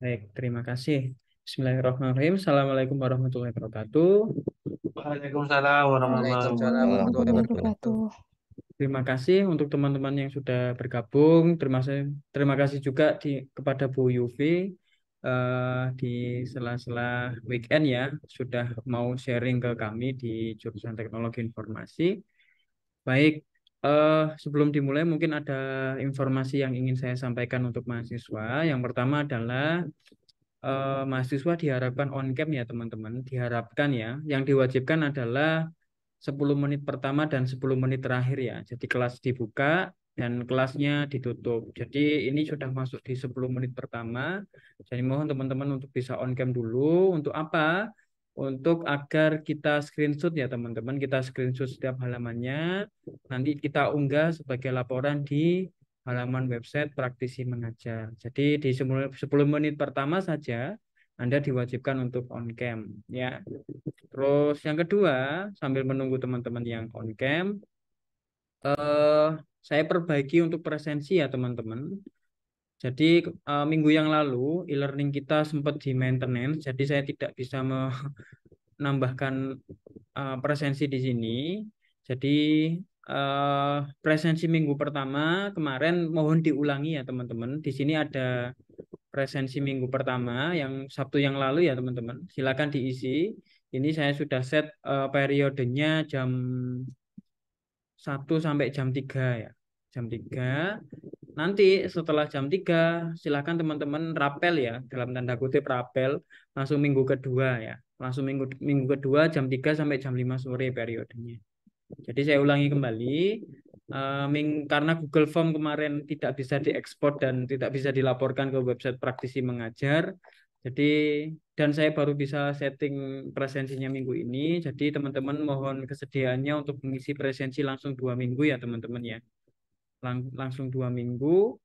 Baik, terima kasih. Bismillahirrahmanirrahim. Assalamualaikum warahmatullahi wabarakatuh. Waalaikumsalam warahmatullahi Waalaikumsalam wabarakatuh. warahmatullahi Warahmatullahi wabarakatuh. wabarakatuh. Terima kasih untuk teman-teman yang sudah bergabung. Terima kasih juga kepada Bu Yufi di sela-sela weekend ya sudah mau sharing ke kami di jurusan Teknologi Informasi. Baik, sebelum dimulai mungkin ada informasi yang ingin saya sampaikan untuk mahasiswa. Yang pertama adalah mahasiswa diharapkan on cam ya teman-teman, diharapkan ya. Yang diwajibkan adalah 10 menit pertama dan 10 menit terakhir ya. Jadi kelas dibuka dan kelasnya ditutup. Jadi ini sudah masuk di 10 menit pertama. Jadi mohon teman-teman untuk bisa on cam dulu. Untuk apa? Untuk agar kita screenshot ya teman-teman. Kita screenshot setiap halamannya. Nanti kita unggah sebagai laporan di halaman website Praktisi Mengajar. Jadi di 10 menit pertama saja Anda diwajibkan untuk on cam ya. Terus yang kedua, sambil menunggu teman-teman yang on cam, eh, saya perbaiki untuk presensi ya teman-teman. Jadi minggu yang lalu e-learning kita sempat di maintenance, jadi saya tidak bisa menambahkan presensi di sini. Jadi presensi minggu pertama kemarin mohon diulangi ya teman-teman. Di sini ada presensi minggu pertama yang Sabtu yang lalu ya teman-teman. Silakan diisi. Ini saya sudah set periodenya jam 1 sampai jam 3 ya. Jam 3. Nanti setelah jam 3 silakan teman-teman rapel ya, dalam tanda kutip rapel langsung minggu kedua ya. Langsung minggu minggu kedua jam 3 sampai jam 5 sore periodenya. Jadi saya ulangi kembali, karena Google Form kemarin tidak bisa diekspor dan tidak bisa dilaporkan ke website Praktisi Mengajar. Jadi dan saya baru bisa setting presensinya minggu ini. Jadi teman-teman mohon kesediaannya untuk mengisi presensi langsung 2 minggu ya teman-teman ya. Langsung 2 minggu.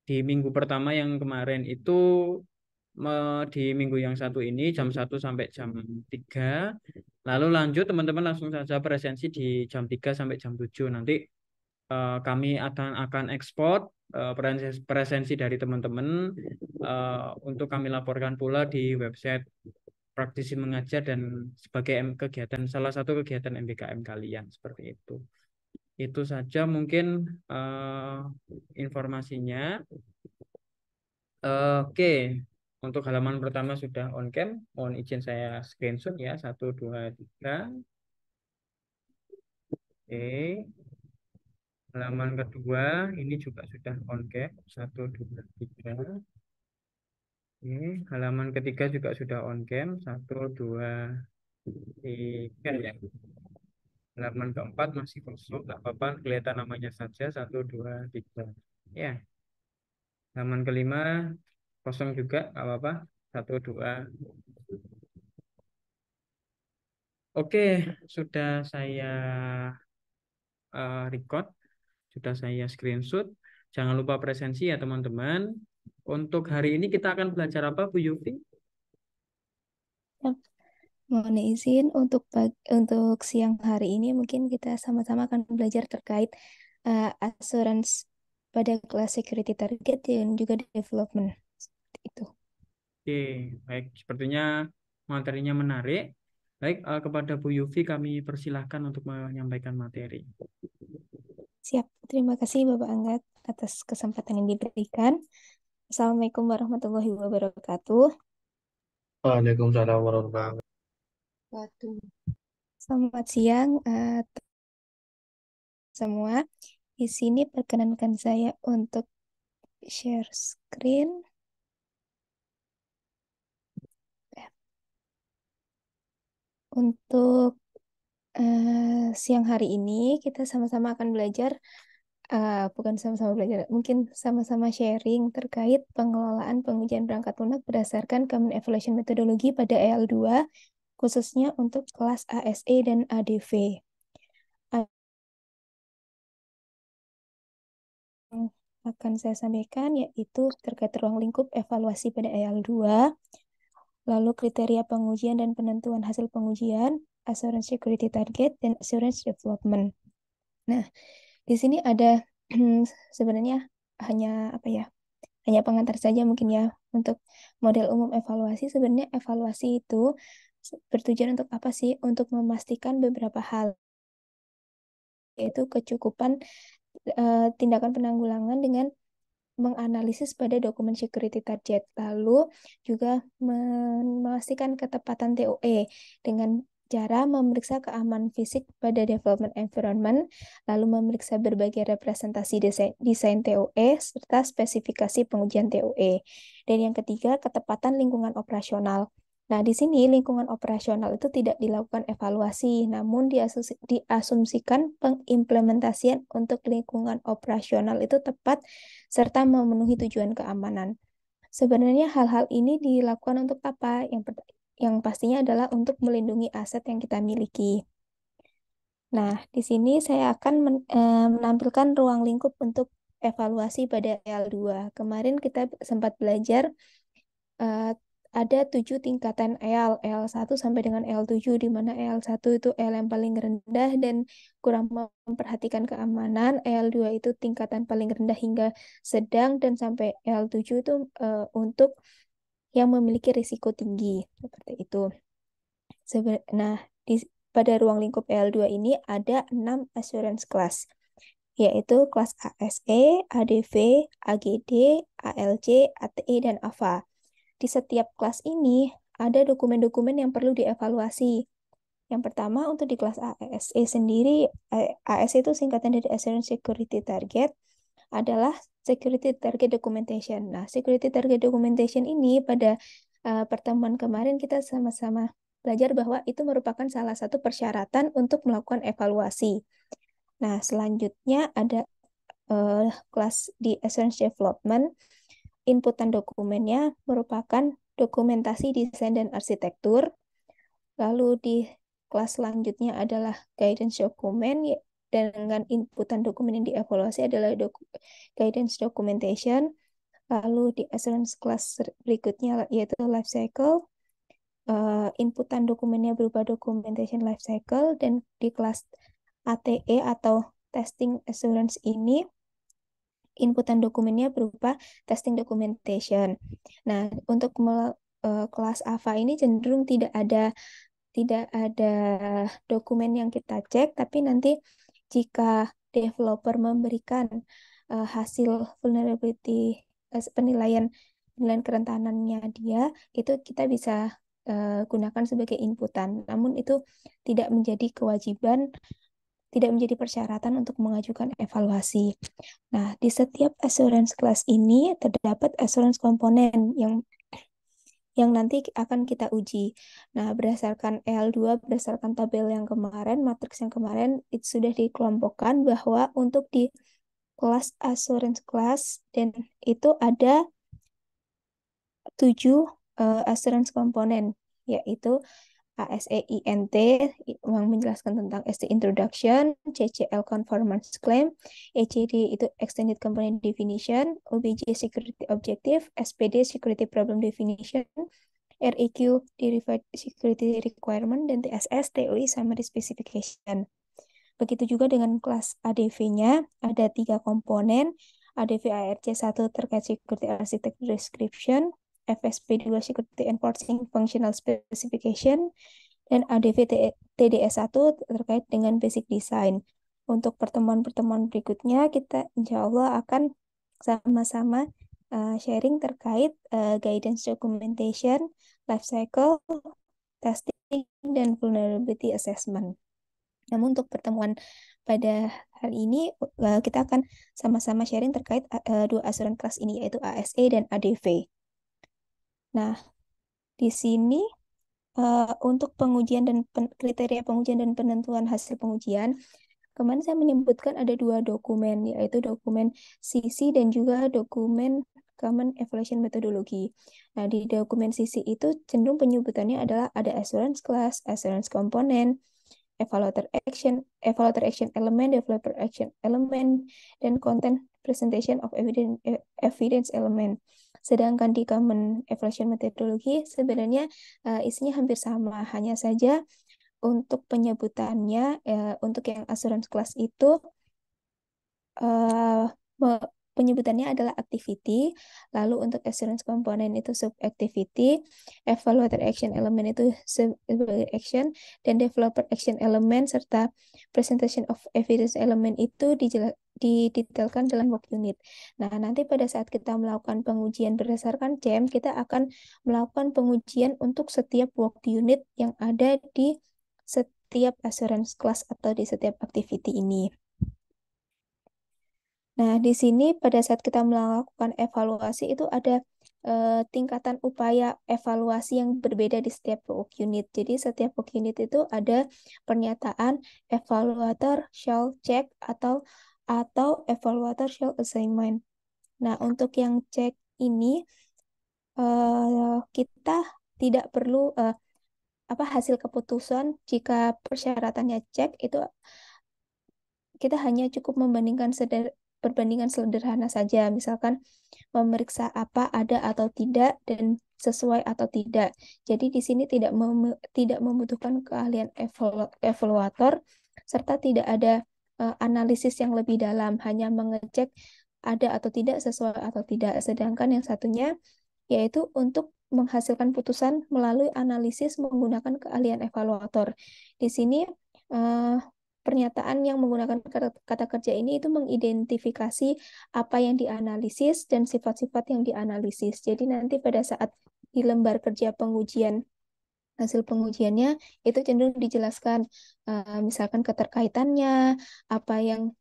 Di minggu pertama yang kemarin itu di minggu yang satu ini jam 1 sampai jam 3. Lalu lanjut teman-teman langsung saja presensi di jam 3 sampai jam 7. Nanti kami akan ekspor presensi dari teman-teman untuk kami laporkan pula di website Praktisi Mengajar dan sebagai kegiatan salah satu kegiatan MBKM kalian seperti itu. Itu saja mungkin eh, informasinya. Oke, untuk halaman pertama sudah on cam. Mohon izin saya screenshot ya. 1, 2, 3. Oke. Halaman kedua ini juga sudah on cam. 1, 2, 3. Oke. Halaman ketiga juga sudah on cam. 1, 2, 3 ya. Halaman keempat masih kosong. Nggak apa-apa. Kelihatan namanya saja. 1, 2, 3. Ya. Halaman kelima kosong juga. Nggak apa-apa. 1, 2. Oke, sudah saya record, sudah saya screenshot. Jangan lupa presensi ya teman-teman. Untuk hari ini kita akan belajar apa Bu Yufi? Yap. Mohon izin untuk siang hari ini mungkin kita sama-sama akan belajar terkait assurance pada kelas security target dan juga development. Seperti itu. Oke, baik. Sepertinya materinya menarik. Baik, kepada Bu Yufi kami persilahkan untuk menyampaikan materi. Siap. Terima kasih Bapak Anggat atas kesempatan yang diberikan. Assalamualaikum warahmatullahi wabarakatuh. Waalaikumsalam warahmatullahi wabarakatuh. Selamat siang semua. Di sini perkenankan saya untuk share screen. Untuk siang hari ini kita sama-sama akan belajar, bukan sama-sama belajar, mungkin sama-sama sharing terkait pengelolaan pengujian perangkat lunak berdasarkan Common Evaluation Methodology pada EL2, khususnya untuk kelas ASE dan ADV. Akan saya sampaikan yaitu terkait ruang lingkup evaluasi pada EL2, lalu kriteria pengujian dan penentuan hasil pengujian, assurance security target, dan assurance development. Nah, di sini ada sebenarnya hanya hanya pengantar saja mungkin ya, Untuk model umum evaluasi, sebenarnya evaluasi itu bertujuan untuk apa sih? Untuk memastikan beberapa hal, yaitu kecukupan tindakan penanggulangan dengan menganalisis pada dokumen security target, lalu juga memastikan ketepatan TOE dengan cara memeriksa keamanan fisik pada development environment, lalu memeriksa berbagai representasi desain TOE, serta spesifikasi pengujian TOE. Dan yang ketiga, ketepatan lingkungan operasional. Nah, di sini lingkungan operasional itu tidak dilakukan evaluasi, namun diasumsikan pengimplementasian untuk lingkungan operasional itu tepat serta memenuhi tujuan keamanan. Sebenarnya hal-hal ini dilakukan untuk apa? Yang pastinya adalah untuk melindungi aset yang kita miliki. Nah, di sini saya akan menampilkan ruang lingkup untuk evaluasi pada L2. Kemarin kita sempat belajar ada 7 tingkatan L1 sampai dengan L7, di mana L1 itu L yang paling rendah dan kurang memperhatikan keamanan, L2 itu tingkatan paling rendah hingga sedang, dan sampai L7 itu untuk yang memiliki risiko tinggi, seperti itu. Nah, pada ruang lingkup L2 ini ada 6 assurance class, yaitu kelas ASE, ADV, AGD, ALC, ATE, dan AVA. Di setiap kelas ini ada dokumen-dokumen yang perlu dievaluasi. Yang pertama, untuk di kelas ASE sendiri, ASE itu singkatan dari Assurance Security Target, adalah Security Target Documentation. Nah, Security Target Documentation ini pada pertemuan kemarin kita sama-sama belajar bahwa itu merupakan salah satu persyaratan untuk melakukan evaluasi. Nah, selanjutnya ada kelas di Assurance Development. Inputan dokumennya merupakan dokumentasi desain dan arsitektur. Lalu di kelas selanjutnya adalah guidance dokumen, dan dengan inputan dokumen yang dievaluasi adalah guidance documentation. Lalu di assurance class berikutnya yaitu life cycle. Inputan dokumennya berupa documentation life cycle, dan di kelas ATE atau testing assurance ini inputan dokumennya berupa testing documentation. Nah, untuk kelas AVA ini cenderung tidak ada dokumen yang kita cek, tapi nanti jika developer memberikan hasil vulnerability penilaian kerentanannya dia, itu kita bisa gunakan sebagai inputan. Namun itu tidak menjadi kewajiban, tidak menjadi persyaratan untuk mengajukan evaluasi. Nah, di setiap assurance class ini terdapat assurance komponen yang nanti akan kita uji. Nah, berdasarkan L2, berdasarkan tabel yang kemarin, matriks yang kemarin, itu sudah dikelompokkan bahwa untuk di kelas assurance class, dan itu ada 7 assurance komponen, yaitu ASEINT yang menjelaskan tentang ST Introduction, CCL Conformance Claim, ECD itu Extended Component Definition, OBJ Security Objective, SPD Security Problem Definition, REQ Derived Security Requirement, dan TSS TOI Summary Specification. Begitu juga dengan kelas ADV-nya, ada 3 komponen, ADV ARC1 terkait Security Architecture Description, FSP2 Security Enforcing Functional Specification, dan ADV TDS1 terkait dengan Basic Design. Untuk pertemuan-pertemuan berikutnya, kita insya Allah akan sama-sama sharing terkait guidance documentation, life cycle, testing, dan vulnerability assessment. Namun untuk pertemuan pada hari ini, kita akan sama-sama sharing terkait 2 asuran kelas ini, yaitu ASE dan ADV. Nah, di sini untuk pengujian dan kriteria pengujian dan penentuan hasil pengujian, kemarin saya menyebutkan ada 2 dokumen, yaitu dokumen CC dan juga dokumen Common Evaluation Methodology. Nah, di dokumen CC itu cenderung penyebutannya adalah ada assurance class, assurance component, evaluator action element, developer action element, dan content presentation of evidence element. Sedangkan di Common Evaluation Methodology sebenarnya isinya hampir sama, hanya saja untuk penyebutannya untuk yang assurance class itu penyebutannya adalah activity, lalu untuk assurance component itu sub activity, evaluator action element itu sub action, dan developer action element serta presentation of evidence element itu didetailkan dalam work unit. Nah, nanti pada saat kita melakukan pengujian berdasarkan CEM, kita akan melakukan pengujian untuk setiap work unit yang ada di setiap assurance class atau di setiap activity ini. Nah, di sini pada saat kita melakukan evaluasi itu ada tingkatan upaya evaluasi yang berbeda di setiap work unit. Jadi setiap work unit itu ada pernyataan evaluator shall check atau evaluator shall assignment. Nah, untuk yang cek ini kita tidak perlu hasil keputusan jika persyaratannya cek itu kita hanya cukup perbandingan sederhana saja, misalkan memeriksa apa ada atau tidak dan sesuai atau tidak. Jadi di sini tidak membutuhkan keahlian evaluator serta tidak ada analisis yang lebih dalam, hanya mengecek ada atau tidak, sesuai atau tidak. Sedangkan yang satunya yaitu untuk menghasilkan putusan melalui analisis menggunakan keahlian evaluator. Di sini pernyataan yang menggunakan kata kerja ini itu mengidentifikasi apa yang dianalisis dan sifat-sifat yang dianalisis. Jadi nanti pada saat di lembar kerja pengujian hasil pengujiannya itu cenderung dijelaskan misalkan keterkaitannya, apa yang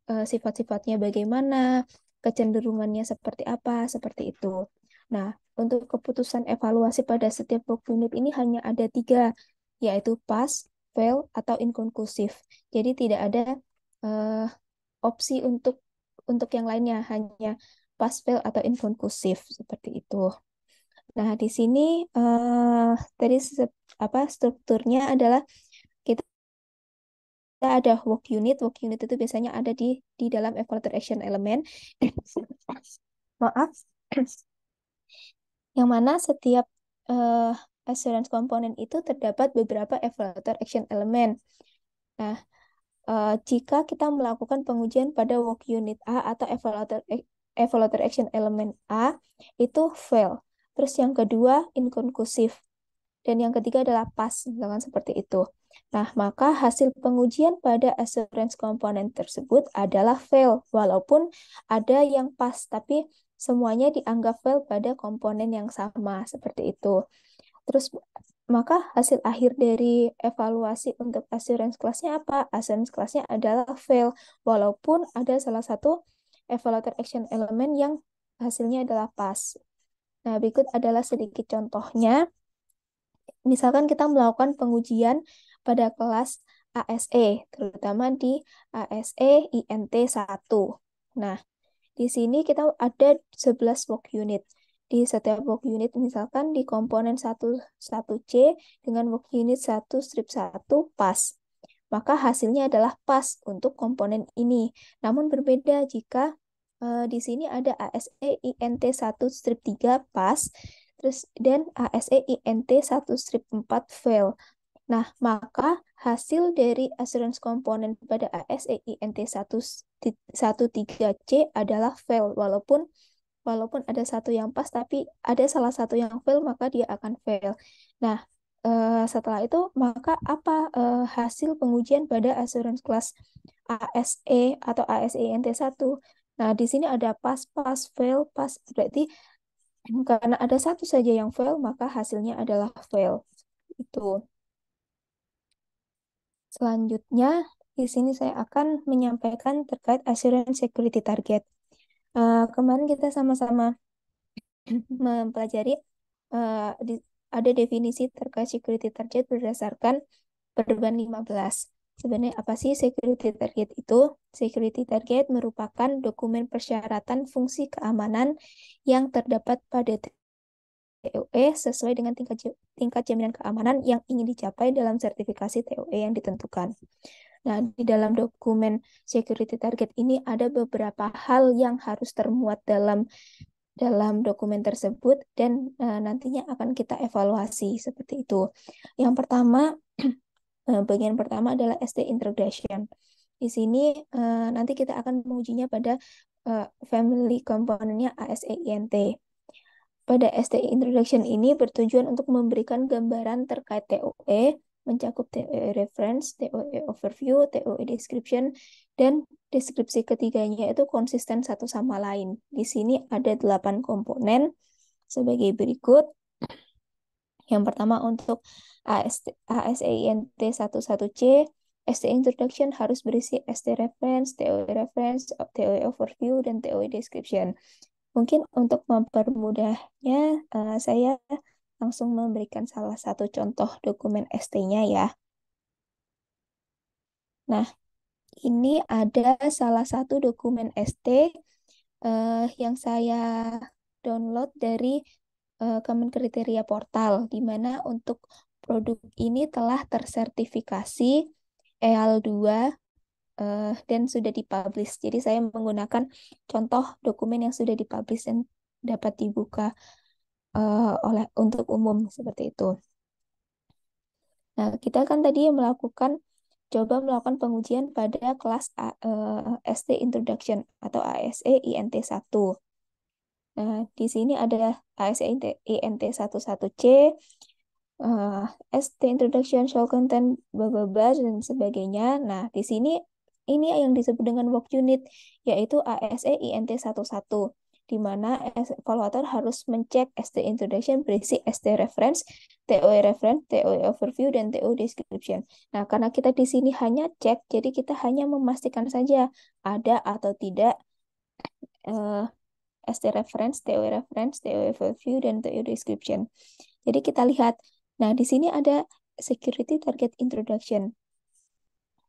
sifat-sifatnya bagaimana, kecenderungannya seperti apa, seperti itu. Nah, untuk keputusan evaluasi pada setiap work unit ini hanya ada 3, yaitu pass, fail, atau inkonklusif. Jadi tidak ada opsi untuk yang lainnya, hanya pass, fail, atau inkonklusif seperti itu. Nah, di sini tadi strukturnya adalah kita ada work unit itu biasanya ada di dalam evaluator action element. Maaf. Yang mana setiap assurance component itu terdapat beberapa evaluator action element. Nah, jika kita melakukan pengujian pada work unit A atau evaluator action element A, itu fail. Terus yang kedua, inkonklusif. Dan yang ketiga adalah pass, misalkan seperti itu. Nah, maka hasil pengujian pada assurance component tersebut adalah fail, walaupun ada yang pass, tapi semuanya dianggap fail pada komponen yang sama, seperti itu. Terus, maka hasil akhir dari evaluasi untuk assurance class-nya apa? Assurance class-nya adalah fail, walaupun ada salah satu evaluator action element yang hasilnya adalah pass. Nah, berikut adalah sedikit contohnya. Misalkan kita melakukan pengujian pada kelas ASE, terutama di ASE INT 1. Nah, di sini kita ada 11 work unit. Di setiap work unit misalkan di komponen 1C dengan work unit 1 strip 1 pas. Maka hasilnya adalah pas untuk komponen ini. Namun berbeda jika di sini ada ASE INT 1 strip 3 pas, terus dan ASE INT 1 strip 4 fail. Nah, maka hasil dari assurance komponen pada ASE INT 13C adalah fail, walaupun ada satu yang pas, tapi ada salah satu yang fail, maka dia akan fail. Nah, setelah itu, maka apa hasil pengujian pada assurance class ASE atau ASE INT 1? Nah, di sini ada pas, fail, pas. Berarti karena ada satu saja yang fail, maka hasilnya adalah fail. Itu. Selanjutnya, di sini saya akan menyampaikan terkait assurance security target. Kemarin kita sama-sama mempelajari ada definisi terkait security target berdasarkan Perban 15. Sebenarnya apa sih security target itu? Security target merupakan dokumen persyaratan fungsi keamanan yang terdapat pada TOE sesuai dengan tingkat jaminan keamanan yang ingin dicapai dalam sertifikasi TOE yang ditentukan. Nah, di dalam dokumen security target ini ada beberapa hal yang harus termuat dalam dokumen tersebut dan nantinya akan kita evaluasi seperti itu. Yang pertama, bagian pertama adalah ST integration. Di sini nanti kita akan mengujinya pada family komponennya ASEINT. Pada ST Introduction ini bertujuan untuk memberikan gambaran terkait TOE, mencakup TOE Reference, TOE Overview, TOE Description, dan deskripsi ketiganya itu konsisten satu sama lain. Di sini ada 8 komponen sebagai berikut. Yang pertama untuk ASEINT 11C, ST Introduction harus berisi ST Reference, TOE Overview, dan TOE Description. Mungkin untuk mempermudahnya, saya langsung memberikan salah satu contoh dokumen ST-nya ya. Nah, ini ada salah satu dokumen ST yang saya download dari Common Kriteria Portal, di mana untuk produk ini telah tersertifikasi EAL2 dan sudah dipublish. Jadi saya menggunakan contoh dokumen yang sudah dipublish dan dapat dibuka untuk umum seperti itu. Nah, kita kan tadi coba melakukan pengujian pada kelas ST Introduction atau ASE INT 1. Nah, di sini ada ASE INT 11C, ST Introduction shall contain blah blah blah dan sebagainya. Nah, di sini ini yang disebut dengan work unit, yaitu ASE INT 11, di mana evaluator harus mencek ST Introduction berisi ST Reference, TOE Overview, dan TOE Description. Nah, karena kita di sini hanya cek, jadi kita hanya memastikan saja ada atau tidak ST Reference, TOE Overview, dan TOE Description. Jadi kita lihat, nah di sini ada Security Target Introduction.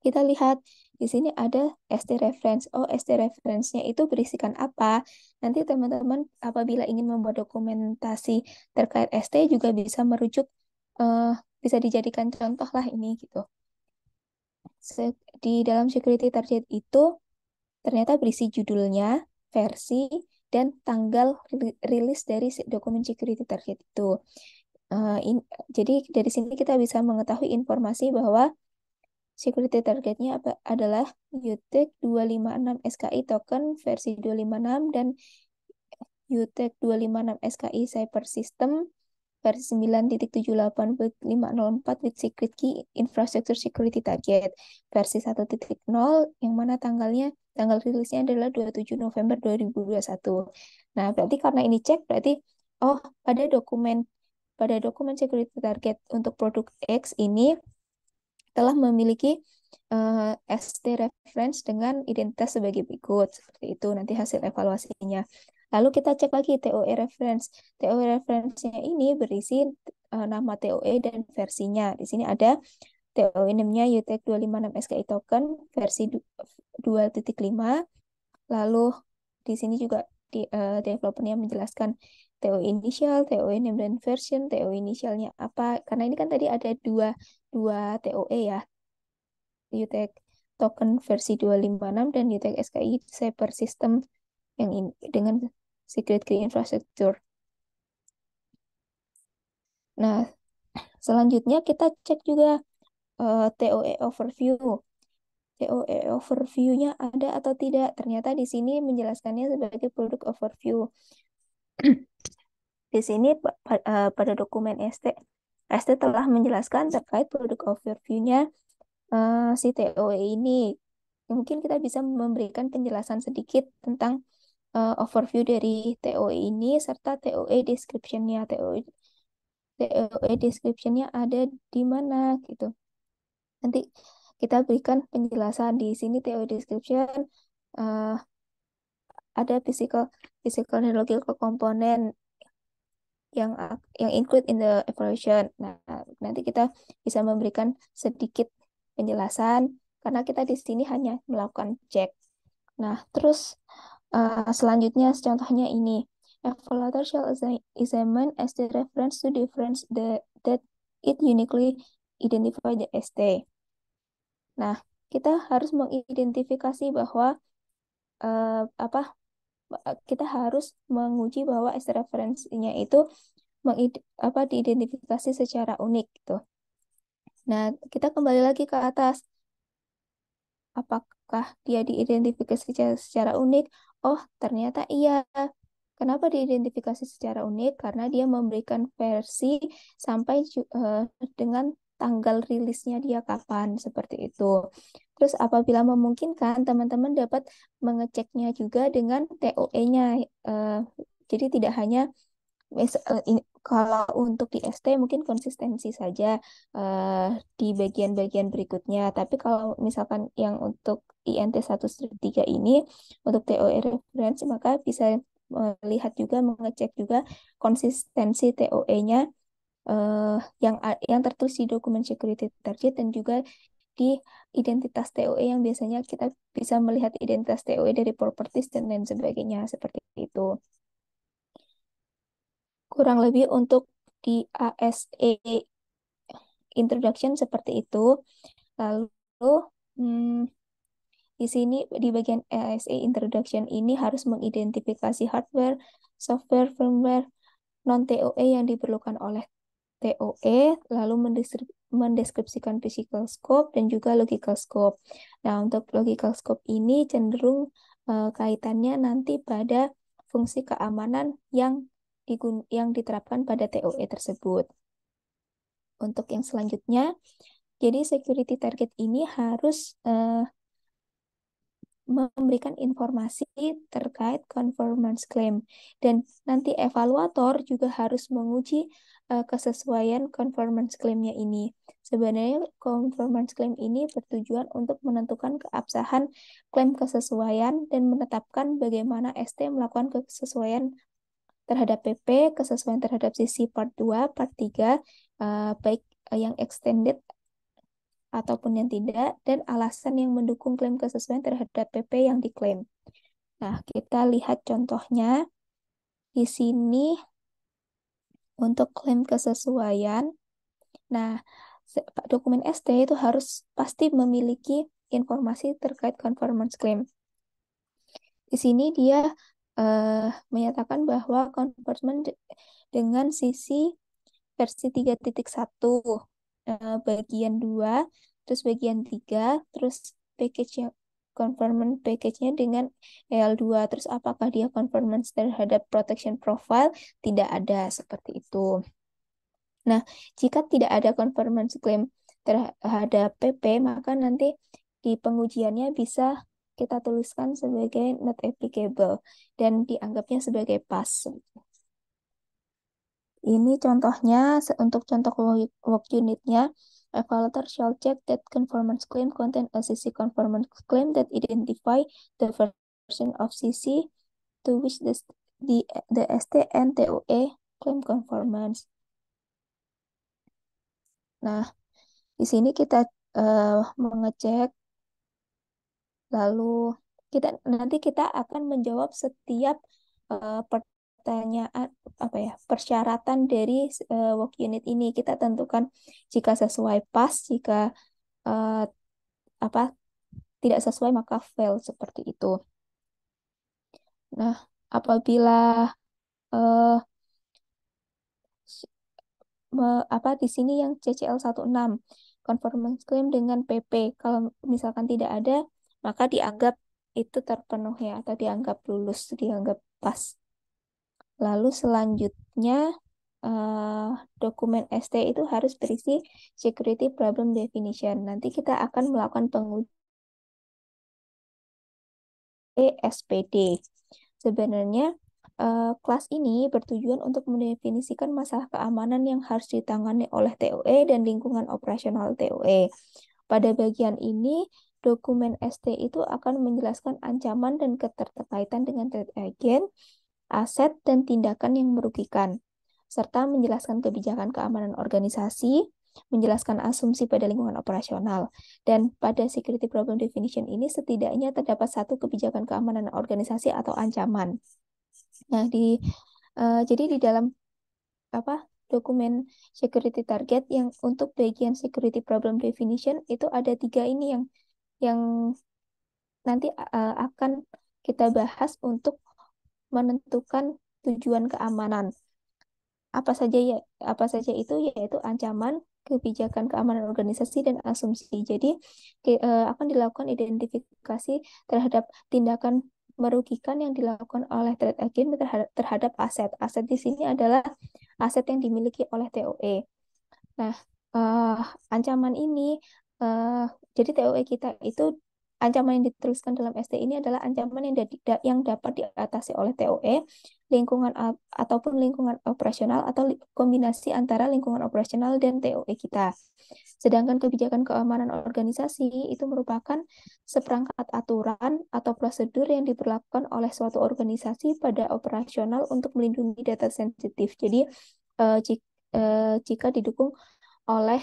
Kita lihat di sini ada ST Reference. Oh, ST Reference-nya itu berisikan apa? Nanti teman-teman apabila ingin membuat dokumentasi terkait ST juga bisa merujuk, bisa dijadikan contoh lah ini gitu. Di dalam Security Target itu ternyata berisi judulnya, versi, dan tanggal rilis dari dokumen Security Target itu. Jadi dari sini kita bisa mengetahui informasi bahwa security targetnya adalah UTEC 256 SKI token versi 256 dan UTEC 256 SKI Cyber System versi 9.78 with 504 with secret key infrastructure security target versi 1.0 yang mana tanggal rilisnya adalah 27 November 2021. Nah, berarti karena ini cek berarti pada dokumen security target untuk produk X ini telah memiliki ST reference dengan identitas sebagai berikut. Seperti itu nanti hasil evaluasinya. Lalu kita cek lagi TOE reference. TOE reference-nya ini berisi nama TOE dan versinya. Di sini ada TOE name-nya UTEC 256 SKI token versi 2.5. Lalu di sini juga developernya menjelaskan TOE initial, TOE name dan version, TOE initialnya apa. Karena ini kan tadi ada dua TOE ya. UTEC token versi 256 dan UTEC SKI Cyber System yang ini dengan secret key infrastructure. Nah, selanjutnya kita cek juga TOE overview. TOE overview-nya ada atau tidak? Ternyata di sini menjelaskannya sebagai product overview. Di sini pada dokumen ST telah menjelaskan terkait product overview-nya si TOE ini. Mungkin kita bisa memberikan penjelasan sedikit tentang overview dari TOE ini serta TOE description-nya. TOE description-nya ada di mana gitu. Nanti kita berikan penjelasan di sini TOE description ada physical dan logical component yang include in the evaluation. Nah, nanti kita bisa memberikan sedikit penjelasan karena kita di sini hanya melakukan cek. Nah, terus selanjutnya contohnya ini. Evaluator shall examine ST reference to difference that it uniquely identify the ST. Nah, kita harus mengidentifikasi bahwa kita harus menguji bahwa ST referensinya itu diidentifikasi secara unik gitu. Nah, kita kembali lagi ke atas. Apakah dia diidentifikasi secara unik? oh ternyata iya. Kenapa diidentifikasi secara unik? Karena dia memberikan versi sampai dengan tanggal rilisnya dia kapan, seperti itu. Terus apabila memungkinkan, teman-teman dapat mengeceknya juga dengan TOE-nya. Jadi tidak hanya kalau untuk di ST mungkin konsistensi saja eh, di bagian-bagian berikutnya. Tapi kalau misalkan yang untuk INT 1-3 ini, untuk TOE reference, maka bisa melihat juga, mengecek juga konsistensi TOE-nya yang tertulis di dokumen security target dan juga di identitas TOE yang biasanya kita bisa melihat identitas TOE dari properties dan lain sebagainya seperti itu. Kurang lebih untuk di ASE introduction seperti itu. Lalu hmm, di sini di bagian ASE introduction ini harus mengidentifikasi hardware, software, firmware, non-TOE yang diperlukan oleh TOE, lalu mendeskripsikan physical scope dan juga logical scope. Nah, untuk logical scope ini cenderung kaitannya nanti pada fungsi keamanan yang diterapkan pada TOE tersebut. Untuk yang selanjutnya, jadi security target ini harus memberikan informasi terkait conformance claim. Dan nanti evaluator juga harus menguji kesesuaian conformance claim-nya ini. Sebenarnya conformance claim ini bertujuan untuk menentukan keabsahan klaim kesesuaian dan menetapkan bagaimana ST melakukan kesesuaian terhadap PP, kesesuaian terhadap sisi part 2, part 3, baik yang extended ataupun yang tidak, dan alasan yang mendukung klaim kesesuaian terhadap PP yang diklaim. Nah, kita lihat contohnya di sini untuk klaim kesesuaian. Nah, dokumen ST itu harus pasti memiliki informasi terkait conformance claim. Di sini dia menyatakan bahwa conformance dengan sisi versi 3.1 bagian 2, terus bagian 3, terus package-nya conformance package-nya dengan EL2, terus apakah dia conformance terhadap protection profile? Tidak ada seperti itu. Nah, jika tidak ada conformance claim terhadap PP, maka nanti di pengujiannya bisa kita tuliskan sebagai not applicable dan dianggapnya sebagai pass. Ini contohnya untuk contoh work unitnya. Evaluator shall check that conformance claim contain a CC conformance claim that identify the version of CC to which the ST and TOE claim conformance. Nah, di sini kita mengecek, lalu nanti kita akan menjawab setiap pertanyaan persyaratan dari work unit ini. Kita tentukan jika sesuai pas, jika tidak sesuai maka fail seperti itu. Nah, apabila di sini yang CCL 16 conformance claim dengan PP, kalau misalkan tidak ada maka dianggap itu terpenuhi atau dianggap lulus, dianggap pas. Lalu selanjutnya dokumen ST itu harus berisi security problem definition. Nanti kita akan melakukan pengujian SPD. Sebenarnya kelas ini bertujuan untuk mendefinisikan masalah keamanan yang harus ditangani oleh TOE dan lingkungan operasional TOE. Pada bagian ini, dokumen ST itu akan menjelaskan ancaman dan keterkaitan dengan threat agent, aset, dan tindakan yang merugikan, serta menjelaskan kebijakan keamanan organisasi, menjelaskan asumsi pada lingkungan operasional. Dan pada security problem definition ini setidaknya terdapat satu kebijakan keamanan organisasi atau ancaman. Nah, jadi di dalam dokumen security target yang untuk bagian security problem definition itu ada 3 ini yang nanti akan kita bahas untuk menentukan tujuan keamanan. Apa saja itu, yaitu ancaman, kebijakan keamanan organisasi, dan asumsi. Jadi akan dilakukan identifikasi terhadap tindakan merugikan yang dilakukan oleh trade agent terhadap aset. Aset di sini adalah aset yang dimiliki oleh TOE. Nah, ancaman ini, jadi TOE kita itu, ancaman yang dituliskan dalam ST ini adalah ancaman yang dapat diatasi oleh TOE, lingkungan ataupun lingkungan operasional atau kombinasi antara lingkungan operasional dan TOE kita. Sedangkan kebijakan keamanan organisasi itu merupakan seperangkat aturan atau prosedur yang diberlakukan oleh suatu organisasi pada operasional untuk melindungi data sensitif. Jadi, jika didukung oleh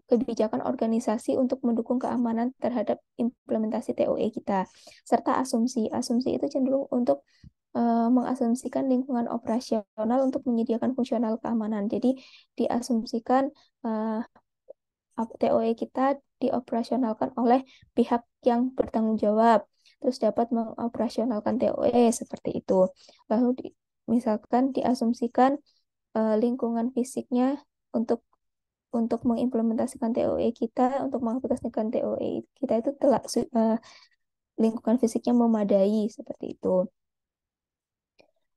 kebijakan organisasi untuk mendukung keamanan terhadap implementasi TOE kita, serta asumsi. Asumsi itu cenderung untuk mengasumsikan lingkungan operasional untuk menyediakan fungsional keamanan. Jadi diasumsikan TOE kita dioperasionalkan oleh pihak yang bertanggung jawab, terus dapat mengoperasionalkan TOE seperti itu. Lalu misalkan diasumsikan lingkungan fisiknya untuk mengimplementasikan TOE kita, untuk mengaplikasikan TOE kita itu telah lingkungan fisiknya memadai seperti itu.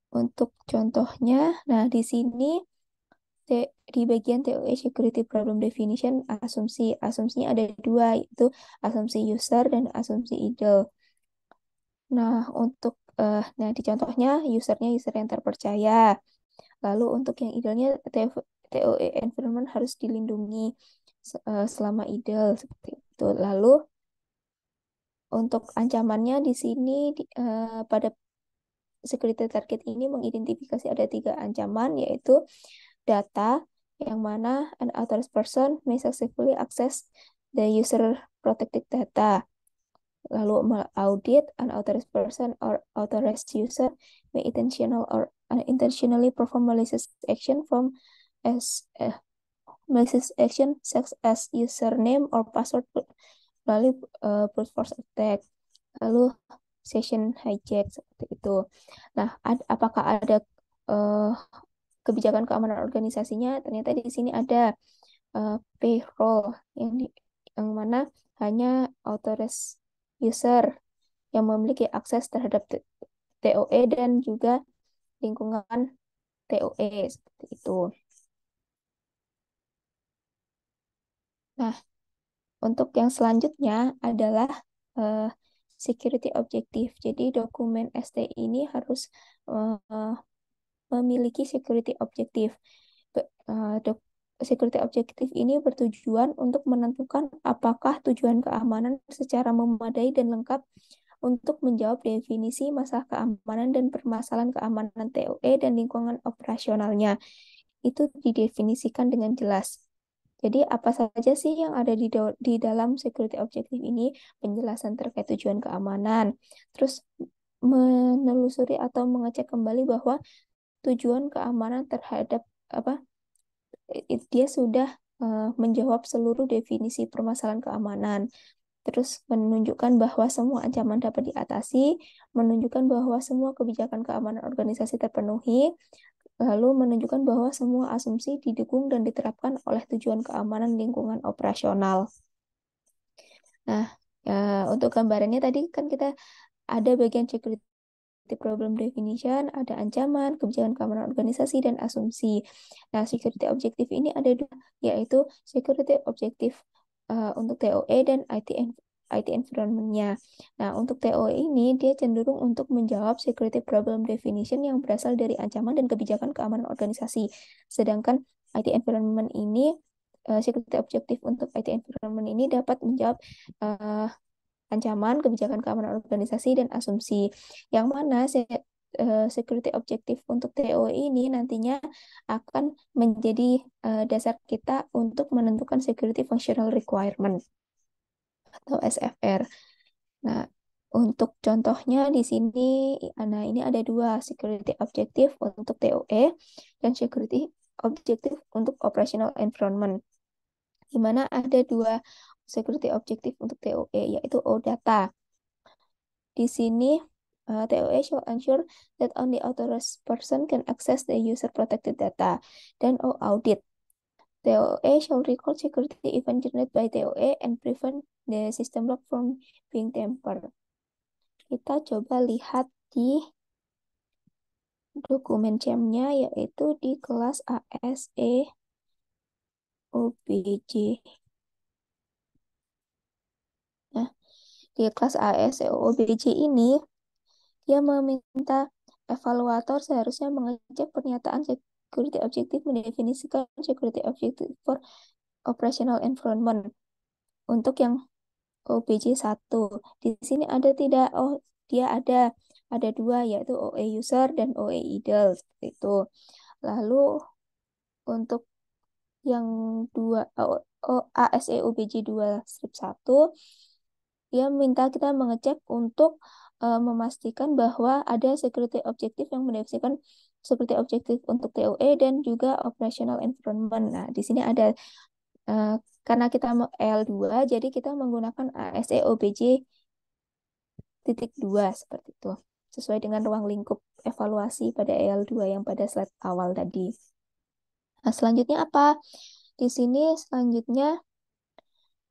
Untuk contohnya, nah di sini di bagian TOE Security Problem Definition asumsinya ada dua, yaitu asumsi user dan asumsi idle. Nah, nah di contohnya usernya user yang terpercaya. Lalu untuk yang idle-nya TOE environment harus dilindungi selama idle seperti itu. Lalu untuk ancamannya di sini pada security target ini mengidentifikasi ada 3 ancaman, yaitu data yang mana an authorized person may successfully access the user protected data. Lalu audit an authorized person or authorized user may intentional or unintentionally perform malicious action malicious action such as username or password melalui brute force attack. Lalu session hijack seperti itu. Nah, apakah ada kebijakan keamanan organisasinya? Ternyata di sini ada payroll yang mana hanya authorized user yang memiliki akses terhadap TOE dan juga lingkungan TOE seperti itu. Nah, untuk yang selanjutnya adalah security objective. Jadi dokumen ST ini harus memiliki security objective. Security objective ini bertujuan untuk menentukan apakah tujuan keamanan secara memadai dan lengkap untuk menjawab definisi masalah keamanan dan permasalahan keamanan TOE dan lingkungan operasionalnya. Itu didefinisikan dengan jelas. Jadi apa saja sih yang ada di dalam security objective ini? Penjelasan terkait tujuan keamanan. Terus menelusuri atau mengecek kembali bahwa tujuan keamanan terhadap dia sudah menjawab seluruh definisi permasalahan keamanan. Terus menunjukkan bahwa semua ancaman dapat diatasi, menunjukkan bahwa semua kebijakan keamanan organisasi terpenuhi, lalu menunjukkan bahwa semua asumsi didukung dan diterapkan oleh tujuan keamanan lingkungan operasional. Nah, untuk gambarannya tadi kan kita ada bagian security problem definition, ada ancaman, kebijakan keamanan organisasi, dan asumsi. Nah, security objective ini ada dua, yaitu security objective untuk TOE dan IT environment-nya. Nah, untuk TOE ini dia cenderung untuk menjawab security problem definition yang berasal dari ancaman dan kebijakan keamanan organisasi. Sedangkan IT environment ini, security objective untuk IT environment ini dapat menjawab ancaman, kebijakan keamanan organisasi, dan asumsi. Yang mana security objective untuk TOE ini nantinya akan menjadi dasar kita untuk menentukan security functional requirement atau SFR. Nah, untuk contohnya di sini, nah ini ada 2 security objective untuk TOE dan security objective untuk operational environment. Di mana ada 2 security objective untuk TOE, yaitu OData. Di sini, TOE shall ensure that only authorized person can access the user protected data. Dan audit. TOE shall record security event generated by TOE and prevent the system lock from being tampered. kita coba lihat di dokumen CEM-nya, yaitu di kelas ASE OBJ. Nah, di kelas ASE OBJ ini, dia meminta evaluator seharusnya mengecek pernyataan security objective, mendefinisikan security objective for operational environment. Untuk yang OBJ 1, di sini ada tidak? Oh, dia ada dua, yaitu OE user dan OE idle, seperti itu. Lalu untuk yang dua ASE OBJ 2 strip 1, dia minta kita mengecek untuk memastikan bahwa ada security objective yang mendefinisikan security objective untuk TOE dan juga operational environment. Nah, di sini ada karena kita L2, jadi kita menggunakan ASE OBJ titik 2 seperti itu. Sesuai dengan ruang lingkup evaluasi pada L2 yang pada slide awal tadi. Nah, selanjutnya apa? Di sini selanjutnya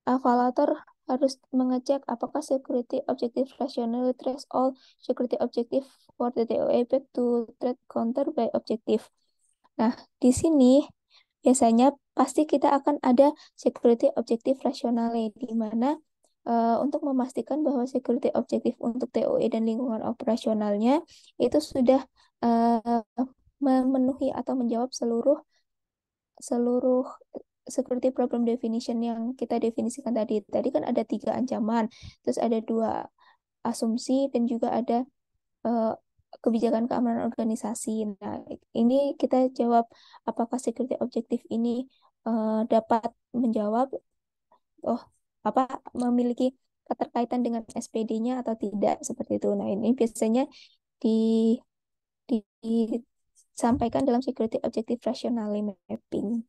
evaluator harus mengecek apakah security objective rationally trace all security objective for the TOE back to threat counter by objective. Nah, di sini biasanya pasti kita akan ada security objective rationale, di mana untuk memastikan bahwa security objective untuk TOE dan lingkungan operasionalnya itu sudah memenuhi atau menjawab seluruh security problem definition yang kita definisikan tadi. Tadi kan ada 3 ancaman, terus ada 2 asumsi, dan juga ada kebijakan keamanan organisasi. Nah, ini kita jawab apakah security objective ini dapat menjawab, apa memiliki keterkaitan dengan SPD-nya atau tidak, seperti itu. Nah, ini biasanya disampaikan dalam security objective rationale mapping.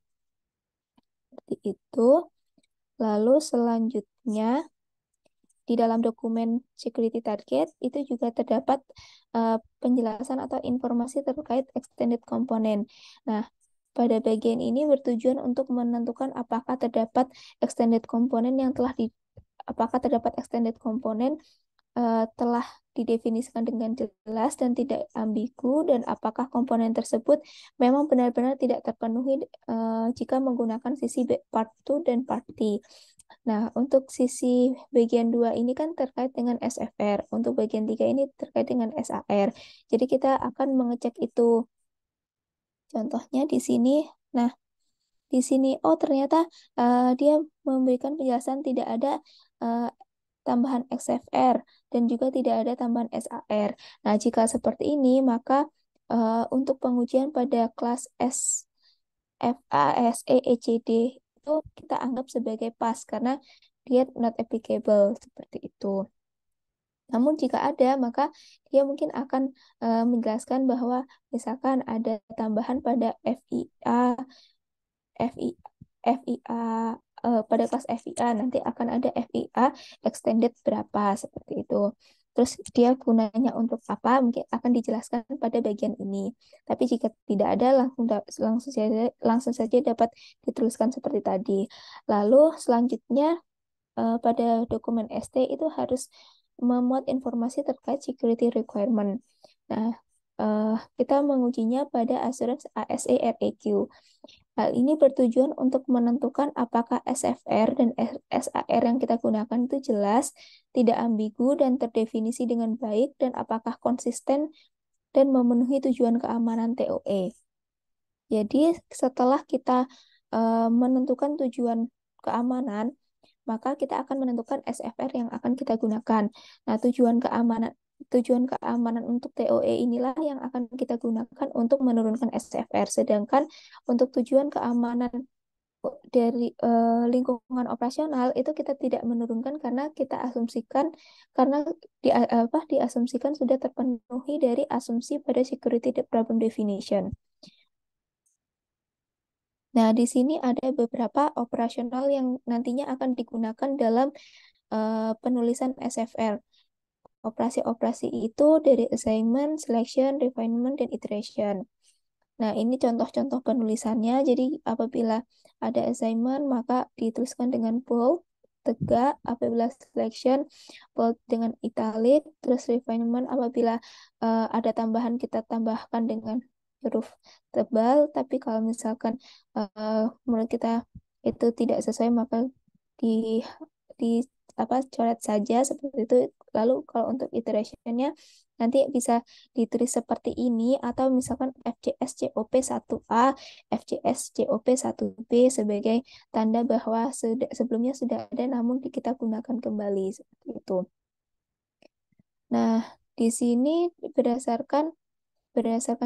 Seperti itu. Lalu selanjutnya di dalam dokumen security target itu juga terdapat penjelasan atau informasi terkait extended component. Nah, pada bagian ini bertujuan untuk menentukan apakah terdapat extended component telah didefinisikan dengan jelas dan tidak ambigu, dan apakah komponen tersebut memang benar-benar tidak terpenuhi jika menggunakan sisi part 2 dan part T. Nah, untuk sisi bagian 2 ini kan terkait dengan SFR. Untuk bagian 3 ini terkait dengan SAR. Jadi kita akan mengecek itu. Contohnya di sini. Nah, di sini ternyata dia memberikan penjelasan tidak ada tambahan XFR dan juga tidak ada tambahan SAR. Nah, jika seperti ini, maka untuk pengujian pada kelas SFA, SE, ECD itu kita anggap sebagai pas karena dia not applicable, seperti itu. Namun jika ada, maka dia mungkin akan menjelaskan bahwa misalkan ada tambahan pada FIA, pada kelas FIA nanti akan ada FIA extended berapa, seperti itu. Terus dia gunanya untuk apa mungkin akan dijelaskan pada bagian ini. Tapi jika tidak ada, langsung saja dapat dituliskan seperti tadi. Lalu selanjutnya pada dokumen ST itu harus memuat informasi terkait security requirement. Nah, kita mengujinya pada assurance ASE REQ. Hal ini bertujuan untuk menentukan apakah SFR dan SAR yang kita gunakan itu jelas, tidak ambigu, dan terdefinisi dengan baik, dan apakah konsisten dan memenuhi tujuan keamanan TOE. Jadi setelah kita menentukan tujuan keamanan, maka kita akan menentukan SFR yang akan kita gunakan. Nah, tujuan keamanan untuk TOE inilah yang akan kita gunakan untuk menurunkan SFR. Sedangkan untuk tujuan keamanan dari lingkungan operasional itu kita tidak menurunkan karena kita asumsikan diasumsikan sudah terpenuhi dari asumsi pada security problem definition. Nah, di sini ada beberapa operasional yang nantinya akan digunakan dalam penulisan SFR. Operasi-operasi itu dari assignment, selection, refinement, dan iteration. Nah, ini contoh-contoh penulisannya. Jadi, apabila ada assignment, maka dituliskan dengan bold, tegak apabila selection bold dengan italic, terus refinement apabila ada tambahan kita tambahkan dengan huruf tebal, tapi kalau misalkan menurut kita itu tidak sesuai maka di di coret saja seperti itu. Lalu kalau untuk iterationnya nanti bisa ditulis seperti ini atau misalkan FCS COP 1A, FCS COP 1B sebagai tanda bahwa sebelumnya sudah ada namun kita gunakan kembali seperti itu. Nah, di sini berdasarkan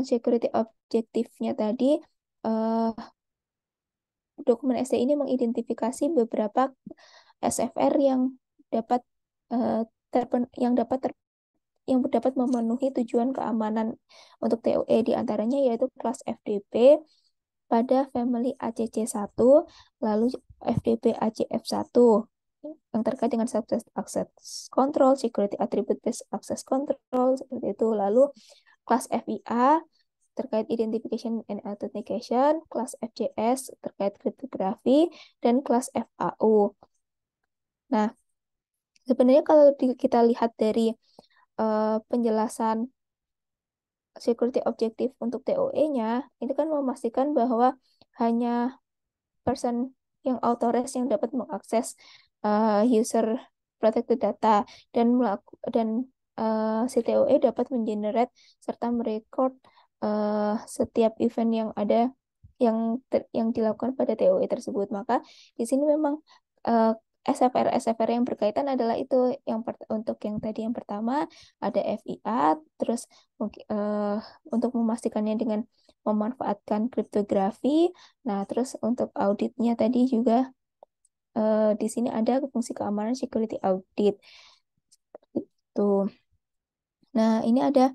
security objektifnya tadi, dokumen SD ini mengidentifikasi beberapa SFR yang dapat yang dapat memenuhi tujuan keamanan untuk TOE, di antaranya yaitu kelas FDP pada family ACC1, lalu FDP ACF1 yang terkait dengan subset access control, security attribute based access control seperti itu. Lalu kelas FIA terkait identification and authentication, kelas FCS terkait kriptografi, dan kelas FAU. Nah, sebenarnya kalau kita lihat dari penjelasan security objective untuk TOE-nya, ini kan memastikan bahwa hanya person yang authorized yang dapat mengakses user protected data dan si TOE dapat mengenerate serta merecord setiap event yang ada yang dilakukan pada TOE tersebut. Maka di sini memang SFR yang berkaitan adalah itu untuk yang tadi yang pertama ada FIA, terus untuk memastikannya dengan memanfaatkan kriptografi. Nah, terus untuk auditnya tadi juga di sini ada fungsi keamanan security audit. Itu. Nah, ini ada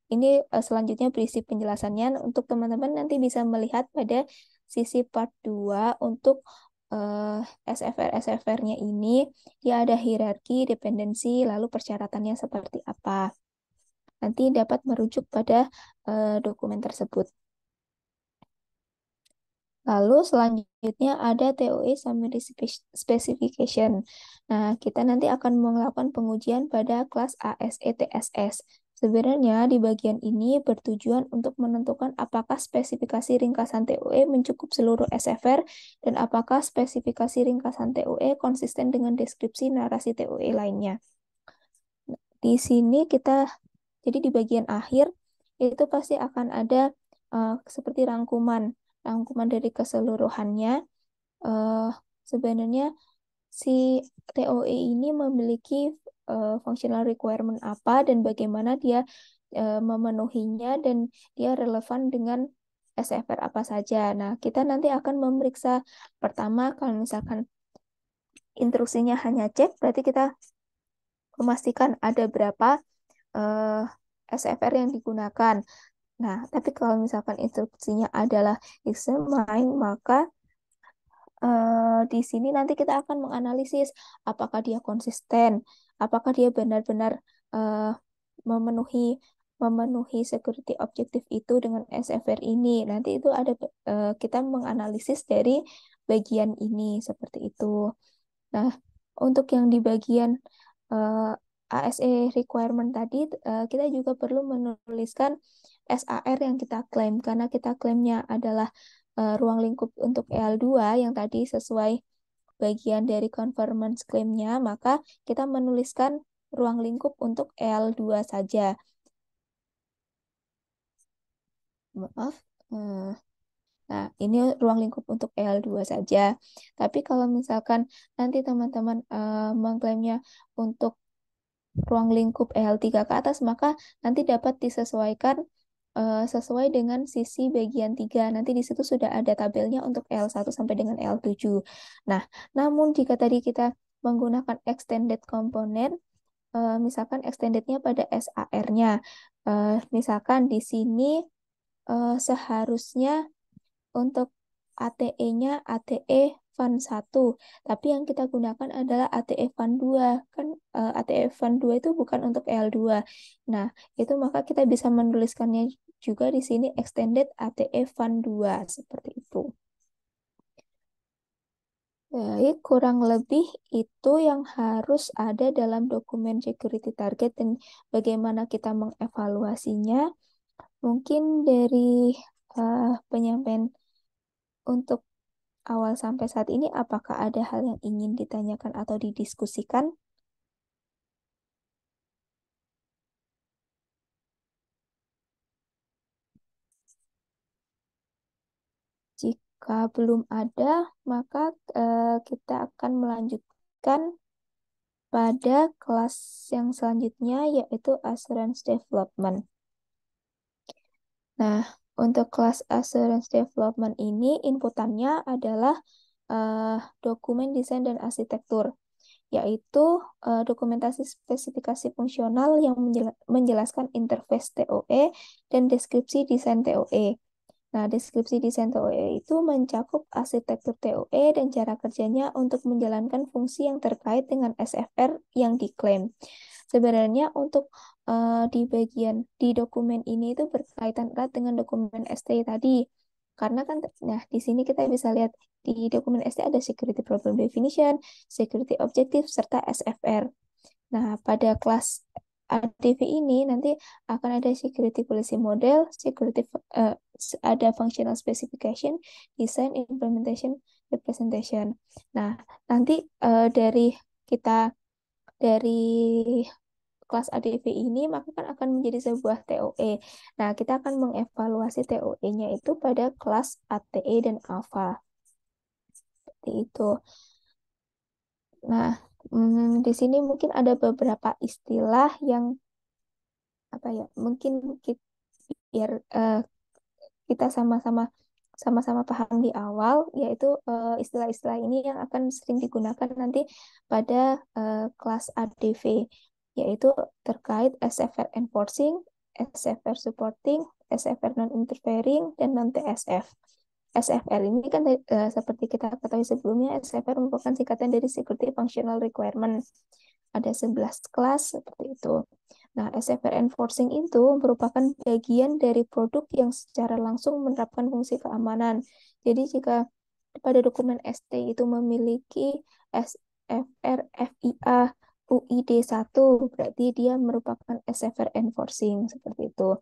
ini selanjutnya berisi penjelasannya untuk teman-teman nanti bisa melihat pada sisi part 2 untuk SFR-SFR-nya ini. Dia ada hierarki, dependensi, lalu persyaratannya seperti apa. Nanti dapat merujuk pada dokumen tersebut. Lalu selanjutnya ada TOE Summary Specification. Nah, kita nanti akan melakukan pengujian pada kelas ASE TSS. Sebenarnya di bagian ini bertujuan untuk menentukan apakah spesifikasi ringkasan TOE mencukup seluruh SFR dan apakah spesifikasi ringkasan TOE konsisten dengan deskripsi narasi TOE lainnya. Di sini jadi di bagian akhir itu pasti akan ada seperti rangkuman dari keseluruhannya. Sebenarnya si TOE ini memiliki functional requirement apa dan bagaimana dia memenuhinya dan dia relevan dengan SFR apa saja. Nah, kita nanti akan memeriksa pertama kalau misalkan instruksinya hanya cek, berarti kita memastikan ada berapa SFR yang digunakan. Nah, tapi kalau misalkan instruksinya adalah examine, maka di sini nanti kita akan menganalisis apakah dia konsisten, apakah dia benar-benar memenuhi security objektif itu dengan SFR ini. Nanti itu ada kita menganalisis dari bagian ini seperti itu. Nah, untuk yang di bagian ASE requirement tadi, kita juga perlu menuliskan SAR yang kita klaim, karena kita klaimnya adalah ruang lingkup untuk EL2 yang tadi sesuai bagian dari conformance claim-nya, maka kita menuliskan ruang lingkup untuk EL2 saja. Maaf. Nah, ini ruang lingkup untuk EL2 saja. Tapi kalau misalkan nanti teman-teman mengklaimnya untuk ruang lingkup EL3 ke atas, maka nanti dapat disesuaikan sesuai dengan sisi bagian 3. Nanti di situ sudah ada tabelnya untuk EL1 sampai dengan EL7. Nah, namun jika tadi kita menggunakan extended component, misalkan extendednya pada SAR-nya, misalkan di sini seharusnya untuk ATE-nya ATE Fund 1, tapi yang kita gunakan adalah ATE Fund 2. Kan ATE Fund 2 itu bukan untuk EL2. Nah, itu maka kita bisa menuliskannya juga di sini extended ATE Fund 2 seperti itu. Baik, kurang lebih itu yang harus ada dalam dokumen security target dan bagaimana kita mengevaluasinya. Mungkin dari penyampaian untuk awal sampai saat ini, apakah ada hal yang ingin ditanyakan atau didiskusikan? Jika belum ada, maka kita akan melanjutkan pada kelas yang selanjutnya, yaitu Assurance Development. Nah, untuk kelas Assurance Development ini, inputannya adalah dokumen desain dan arsitektur, yaitu dokumentasi spesifikasi fungsional yang menjelaskan interface TOE dan deskripsi desain TOE. Nah, deskripsi desain TOE itu mencakup arsitektur TOE dan cara kerjanya untuk menjalankan fungsi yang terkait dengan SFR yang diklaim. Sebenarnya untuk di bagian di dokumen ini itu berkaitan erat dengan dokumen ST tadi. Karena kan, nah di sini kita bisa lihat di dokumen ST ada security problem definition, security objective, serta SFR. Nah, pada kelas ADV ini nanti akan ada security policy model, ada functional specification, design, implementation, representation. Nah, nanti dari kelas ADV ini maka kan akan menjadi sebuah TOE. Nah, kita akan mengevaluasi TOE-nya itu pada kelas ATE dan ALPHA. Seperti itu. Nah, di sini mungkin ada beberapa istilah yang apa ya? Mungkin biar kita sama-sama paham di awal, yaitu istilah-istilah ini yang akan sering digunakan nanti pada kelas ADV, yaitu terkait SFR enforcing, SFR supporting, SFR non-interfering, dan non-TSF. SFR ini kan seperti kita ketahui sebelumnya, SFR merupakan singkatan dari Security Functional Requirement. Ada 11 kelas seperti itu. Nah, SFR enforcing itu merupakan bagian dari produk yang secara langsung menerapkan fungsi keamanan. Jadi jika pada dokumen ST itu memiliki SFR FIA UID 1, berarti dia merupakan SFR enforcing seperti itu.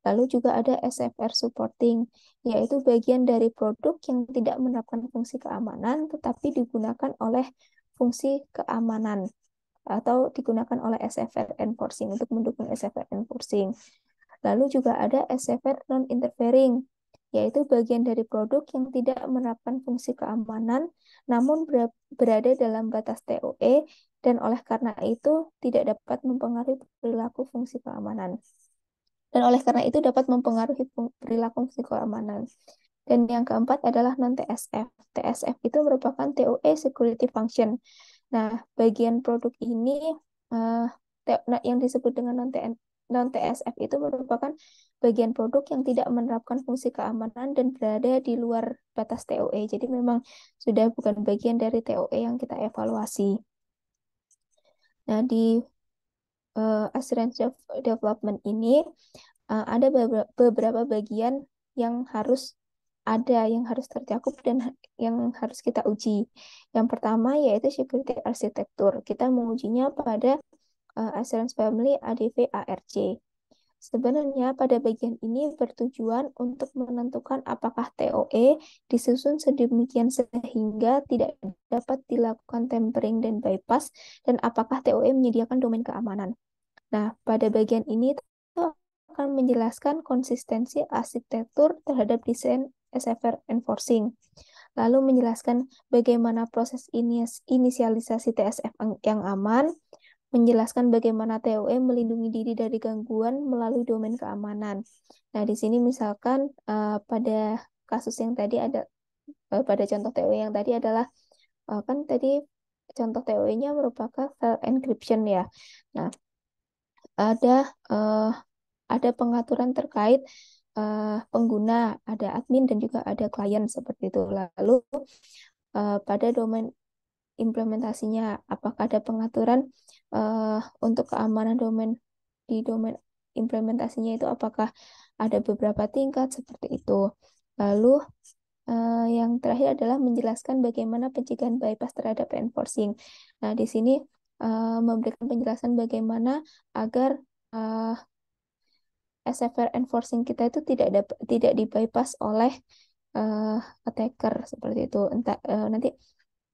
Lalu juga ada SFR supporting, yaitu bagian dari produk yang tidak menerapkan fungsi keamanan, tetapi digunakan oleh fungsi keamanan atau digunakan oleh SFR enforcing untuk mendukung SFR enforcing. Lalu juga ada SFR non-interfering, yaitu bagian dari produk yang tidak menerapkan fungsi keamanan, namun berada dalam batas TOE, dan oleh karena itu tidak dapat mempengaruhi perilaku fungsi keamanan. Dan oleh karena itu dapat mempengaruhi perilaku fungsi keamanan. Dan yang keempat adalah non-TSF. TSF itu merupakan TOE Security Function. Nah, bagian produk ini yang disebut dengan non-TSF itu merupakan bagian produk yang tidak menerapkan fungsi keamanan dan berada di luar batas TOE. Jadi memang sudah bukan bagian dari TOE yang kita evaluasi. Nah, di assurance development ini ada beberapa bagian yang harus yang harus tercakup dan yang harus kita uji. Yang pertama yaitu security arsitektur. Kita mengujinya pada Assurance Family ADV ARC. Sebenarnya pada bagian ini bertujuan untuk menentukan apakah TOE disusun sedemikian sehingga tidak dapat dilakukan tampering dan bypass, dan apakah TOE menyediakan domain keamanan. Nah, pada bagian ini itu akan menjelaskan konsistensi arsitektur terhadap desain SFR enforcing. Lalu menjelaskan bagaimana proses inisialisasi TSF yang aman, menjelaskan bagaimana TOE melindungi diri dari gangguan melalui domain keamanan. Nah, di sini misalkan pada kasus yang tadi ada, pada contoh TOE yang tadi adalah, kan tadi contoh TOE-nya merupakan file encryption ya. Nah, ada pengaturan terkait pengguna, ada admin dan juga ada klien seperti itu. Lalu pada domain implementasinya, apakah ada pengaturan untuk keamanan domain di domain implementasinya itu, apakah ada beberapa tingkat seperti itu. Lalu yang terakhir adalah menjelaskan bagaimana pencegahan bypass terhadap enforcing. Nah, di sini memberikan penjelasan bagaimana agar SFR enforcing kita itu tidak di bypass oleh attacker seperti itu. Nanti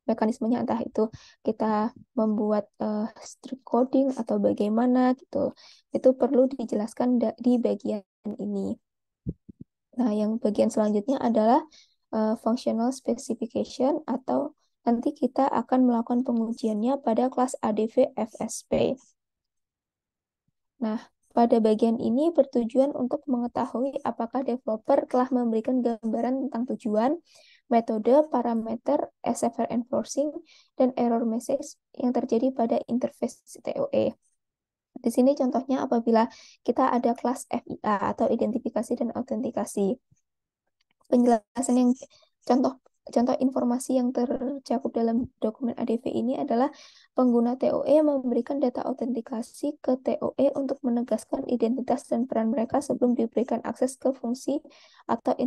mekanismenya entah itu kita membuat strict coding atau bagaimana gitu. Itu perlu dijelaskan di bagian ini. Nah, yang bagian selanjutnya adalah functional specification atau nanti kita akan melakukan pengujiannya pada kelas ADV FSP. Nah, pada bagian ini bertujuan untuk mengetahui apakah developer telah memberikan gambaran tentang tujuan, metode, parameter, SFR enforcing, dan error message yang terjadi pada interface TOE. Di sini contohnya apabila kita ada kelas FIA atau identifikasi dan autentikasi. Penjelasan yang contoh informasi yang tercakup dalam dokumen ADV ini adalah pengguna TOE memberikan data autentikasi ke TOE untuk menegaskan identitas dan peran mereka sebelum diberikan akses ke fungsi atau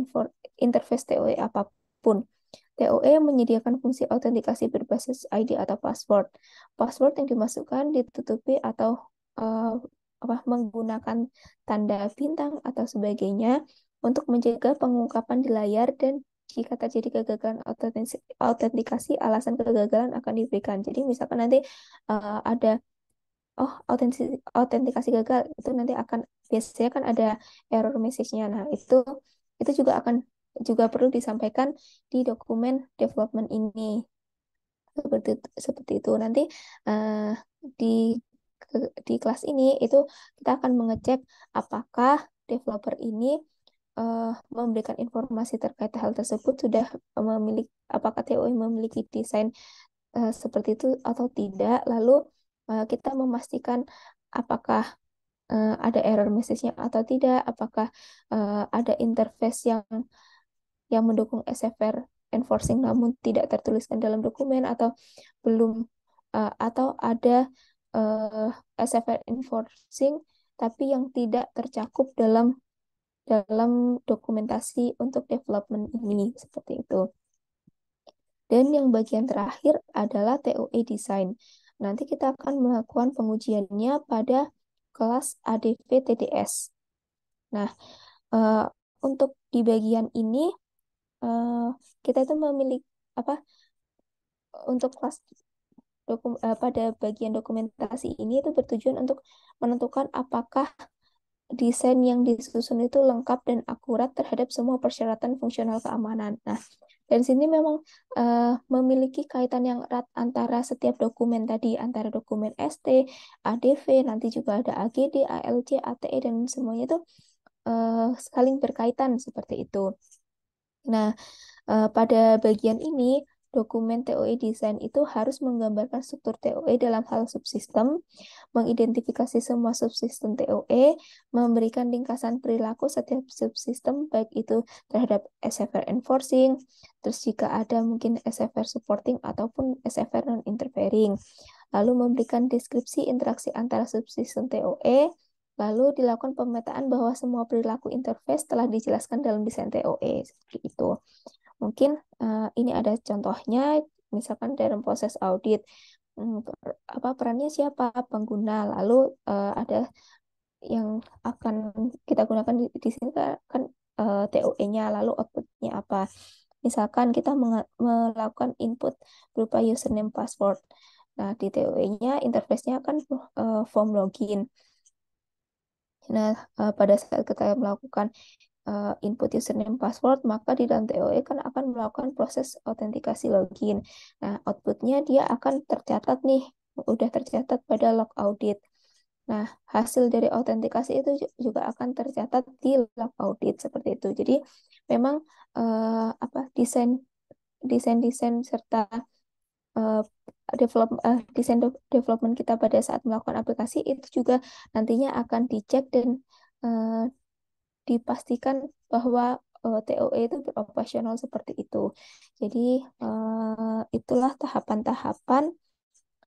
interface TOE apapun. TOE menyediakan fungsi autentikasi berbasis ID atau password. Password yang dimasukkan ditutupi atau menggunakan tanda bintang atau sebagainya untuk menjaga pengungkapan di layar, dan jika terjadi kegagalan autentikasi, alasan kegagalan akan diberikan. Jadi misalkan nanti ada autentikasi gagal, itu nanti akan biasanya kan ada error message-nya. Nah, itu juga perlu disampaikan di dokumen development ini. Seperti itu. Nanti di di kelas ini itu kita akan mengecek apakah developer ini memberikan informasi terkait hal tersebut, sudah apakah TOE memiliki desain seperti itu atau tidak. Lalu kita memastikan apakah ada error message-nya atau tidak, apakah ada interface yang mendukung SFR enforcing namun tidak tertuliskan dalam dokumen atau belum, atau ada SFR enforcing tapi yang tidak tercakup dalam dokumentasi untuk development ini, seperti itu. Dan yang bagian terakhir adalah TOE design. Nanti kita akan melakukan pengujiannya pada kelas ADV TDS. Nah, untuk di bagian ini kita itu memiliki untuk kelas pada bagian dokumentasi ini itu bertujuan untuk menentukan apakah desain yang disusun itu lengkap dan akurat terhadap semua persyaratan fungsional keamanan. Nah, dari sini memang memiliki kaitan yang erat antara setiap dokumen tadi, antara dokumen ST, ADV, nanti juga ada AGD, ALC, ATE, dan semuanya itu saling berkaitan seperti itu. Nah, pada bagian ini, dokumen TOE design itu harus menggambarkan struktur TOE dalam hal subsistem, mengidentifikasi semua subsistem TOE, memberikan ringkasan perilaku setiap subsistem, baik itu terhadap SFR enforcing, terus jika ada mungkin SFR supporting ataupun SFR non-interfering, lalu memberikan deskripsi interaksi antara subsistem TOE, lalu dilakukan pemetaan bahwa semua perilaku interface telah dijelaskan dalam desain TOE, seperti itu. Mungkin ini ada contohnya, misalkan dalam proses audit, perannya siapa, pengguna, lalu ada yang akan kita gunakan di sini kan TOE-nya, lalu output-nya apa. Misalkan kita melakukan input berupa username password. Nah, di TOE-nya interface-nya kan form login. Nah, pada saat kita melakukan input username password, maka di dalam TOE kan akan melakukan proses autentikasi login. Nah, outputnya dia akan tercatat nih, udah tercatat pada log audit. Nah, hasil dari autentikasi itu juga akan tercatat di log audit, seperti itu. Jadi memang desain serta development kita pada saat melakukan aplikasi itu juga nantinya akan dicek dan dipastikan bahwa TOE itu beroperasional seperti itu. Jadi itulah tahapan-tahapan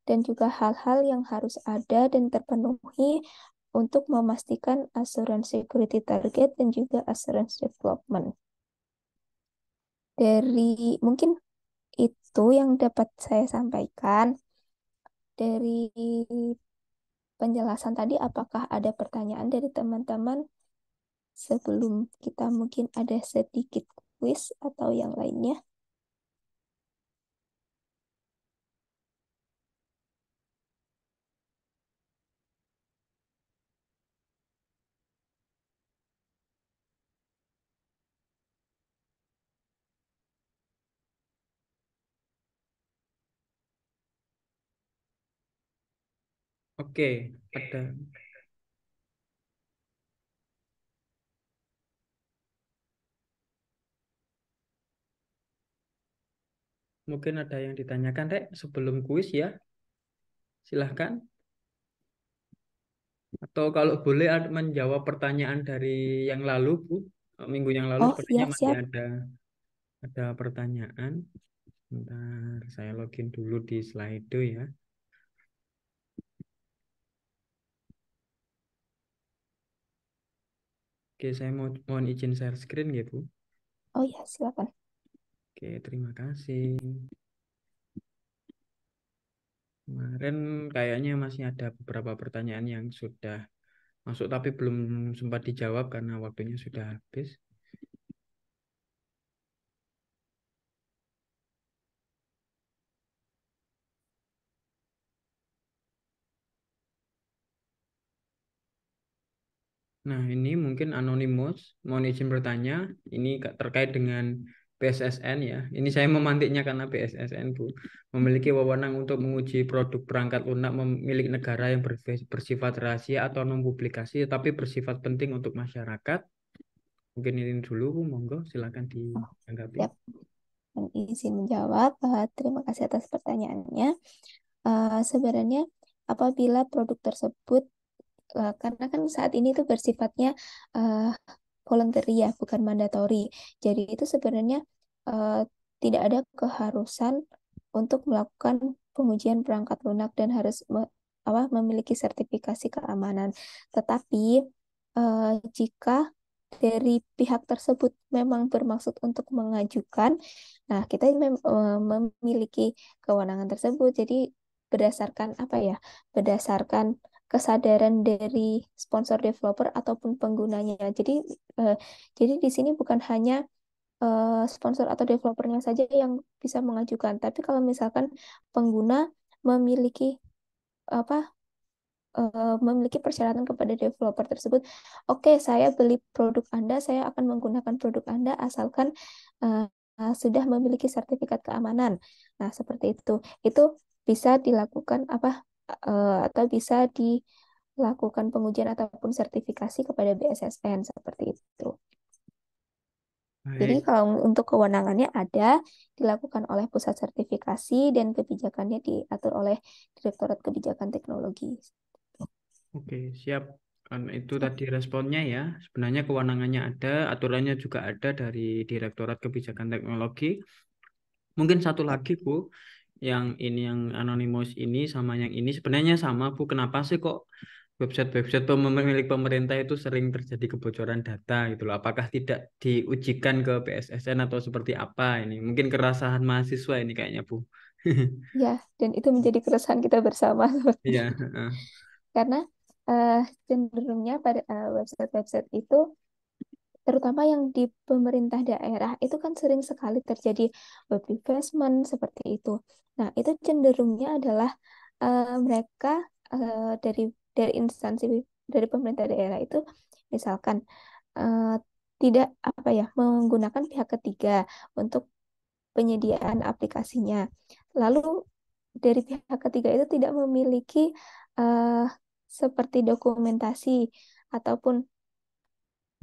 dan juga hal-hal yang harus ada dan terpenuhi untuk memastikan assurance security target dan juga assurance development. Dari mungkin itu yang dapat saya sampaikan. Dari penjelasan tadi, apakah ada pertanyaan dari teman-teman sebelum kita mungkin ada sedikit quiz atau yang lainnya? Oke, ada. Mungkin ada yang ditanyakan, Rek, sebelum kuis ya. Silahkan. Atau kalau boleh menjawab pertanyaan dari yang lalu, Bu. Minggu yang lalu Oh sepertinya ya, masih siap. ada pertanyaan. Bentar, saya login dulu di Slido ya. Oke, saya mohon izin share screen ya, Bu. Oh ya, silakan. Oke, terima kasih. Kemarin kayaknya masih ada beberapa pertanyaan yang sudah masuk tapi belum sempat dijawab karena waktunya sudah habis. Nah, ini mungkin Anonymous, mohon izin bertanya, ini terkait dengan BSSN ya. Ini saya memantiknya karena BSSN, Bu, memiliki wewenang untuk menguji produk perangkat lunak milik negara yang bersifat rahasia atau non publikasi, tapi bersifat penting untuk masyarakat. Mungkin ini dulu, Bu, monggo, silakan Oh, ditanggapi. siap. Dan izin menjawab. Terima kasih atas pertanyaannya. Sebenarnya apabila produk tersebut, karena kan saat ini itu bersifatnya uh, voluntary ya, bukan mandatory. Jadi itu sebenarnya uh, tidak ada keharusan untuk melakukan pengujian perangkat lunak dan harus memiliki sertifikasi keamanan. Tetapi jika dari pihak tersebut memang bermaksud untuk mengajukan, nah kita memiliki kewenangan tersebut. Jadi berdasarkan apa ya? Berdasarkan kesadaran dari sponsor developer ataupun penggunanya. Eh, jadi di sini bukan hanya sponsor atau developernya saja yang bisa mengajukan, tapi kalau misalkan pengguna memiliki apa memiliki persyaratan kepada developer tersebut, oke, saya beli produk Anda, saya akan menggunakan produk Anda asalkan uh, sudah memiliki sertifikat keamanan. Nah, seperti itu. Itu bisa dilakukan atau bisa dilakukan pengujian ataupun sertifikasi kepada BSSN seperti itu. Jadi Baik, kalau untuk kewenangannya ada dilakukan oleh pusat sertifikasi dan kebijakannya diatur oleh Direktorat Kebijakan Teknologi. oke, siap. Kan itu Siap. tadi responnya ya. Sebenarnya kewenangannya ada, aturannya juga ada dari Direktorat Kebijakan Teknologi. Mungkin satu lagi, Bu, yang ini yang anonimus ini sama yang ini sebenarnya sama, Bu. Kenapa sih kok website-website milik pemerintah itu sering terjadi kebocoran data gitu loh? Apakah tidak diujikan ke PSSN atau seperti apa ini? Mungkin keresahan mahasiswa ini kayaknya, Bu. Ya, dan itu menjadi keresahan kita bersama Iya, sepertinya. heeh. Karena cenderungnya pada website-website itu, terutama yang di pemerintah daerah, itu kan sering sekali terjadi web replacement seperti itu. Nah, itu cenderungnya adalah mereka dari instansi dari pemerintah daerah itu, misalkan eh, tidak apa ya menggunakan pihak ketiga untuk penyediaan aplikasinya. Lalu dari pihak ketiga itu tidak memiliki eh, seperti dokumentasi ataupun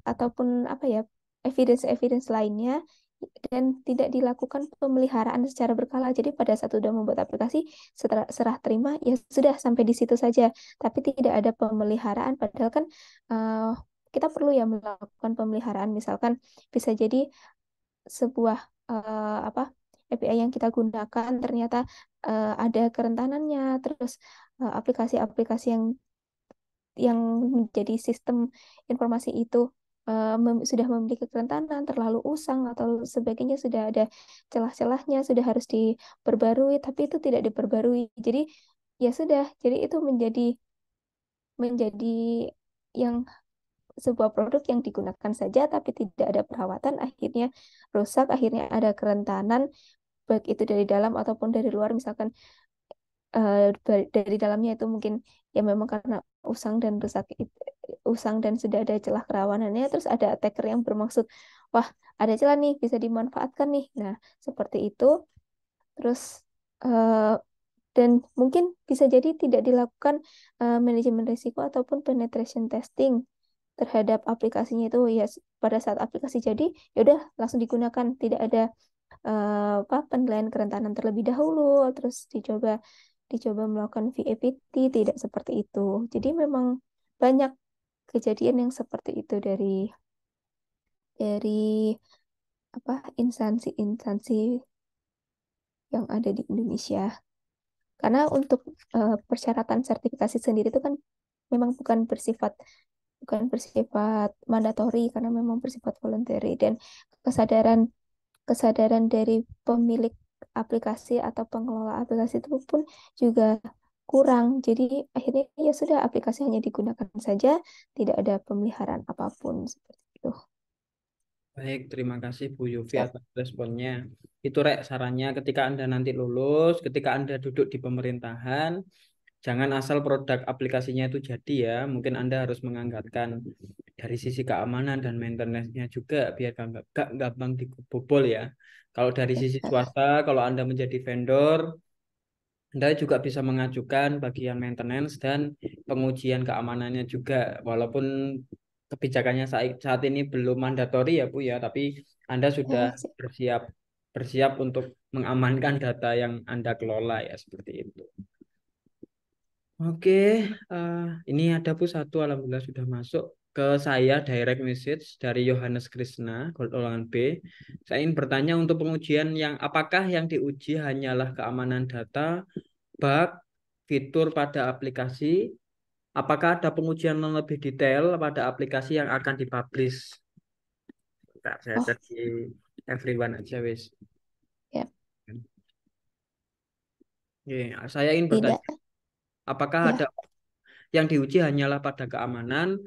ataupun apa ya evidence-evidence lainnya dan tidak dilakukan pemeliharaan secara berkala. Jadi pada saat sudah membuat aplikasi, setelah serah terima ya sudah sampai di situ saja, tapi tidak ada pemeliharaan. Padahal kan eh, kita perlu ya melakukan pemeliharaan. Misalkan bisa jadi sebuah apa API yang kita gunakan ternyata ada kerentanannya, terus aplikasi-aplikasi yang menjadi sistem informasi itu sudah memiliki kerentanan, terlalu usang atau sebagainya, sudah ada celah-celahnya, sudah harus diperbarui, tapi itu tidak diperbarui. Jadi ya sudah, jadi itu menjadi yang sebuah produk yang digunakan saja tapi tidak ada perawatan, akhirnya rusak, akhirnya ada kerentanan, baik itu dari dalam ataupun dari luar. Misalkan dari dalamnya itu mungkin ya memang karena usang dan rusak, usang dan sudah ada celah kerawanannya, terus ada attacker yang bermaksud, wah ada celah nih bisa dimanfaatkan nih. Nah seperti itu. Terus eh, dan mungkin bisa jadi tidak dilakukan manajemen risiko ataupun penetration testing terhadap aplikasinya itu, ya pada saat aplikasi jadi ya udah langsung digunakan, tidak ada penilaian kerentanan terlebih dahulu, terus dicoba dicoba melakukan VAPT, tidak seperti itu. Jadi memang banyak kejadian yang seperti itu dari instansi-instansi yang ada di Indonesia. Karena untuk persyaratan sertifikasi sendiri itu kan memang bukan bersifat mandatori, karena memang bersifat voluntary, dan kesadaran kesadaran dari pemilik aplikasi atau pengelola aplikasi itu pun juga kurang. Jadi akhirnya ya sudah, aplikasi hanya digunakan saja, tidak ada pemeliharaan apapun seperti itu. Baik, terima kasih Bu Yufi Siap. atas responnya. Itu Rek sarannya, ketika Anda nanti lulus, ketika Anda duduk di pemerintahan, jangan asal produk aplikasinya itu jadi ya. Mungkin Anda harus menganggarkan dari sisi keamanan dan maintenance-nya juga biar gak gampang dibobol ya. Kalau dari sisi swasta, kalau Anda menjadi vendor, Anda juga bisa mengajukan bagian maintenance dan pengujian keamanannya juga. Walaupun kebijakannya saat ini belum mandatori ya Bu ya, tapi Anda sudah Ya, siap. bersiap bersiap untuk mengamankan data yang Anda kelola ya, seperti itu. Oke, ini ada Bu satu, alhamdulillah sudah masuk ke saya direct message dari Yohanes Krishna, golongan B. Saya ingin bertanya, untuk pengujian yang apakah yang diuji hanyalah keamanan data, bug, fitur pada aplikasi, apakah ada pengujian yang lebih detail pada aplikasi yang akan dipublish? Kak, saya Oh, cek di everyone aja wis. ya. Oke, saya ingin Tidak. bertanya, apakah ada Ya. yang diuji hanyalah pada keamanan,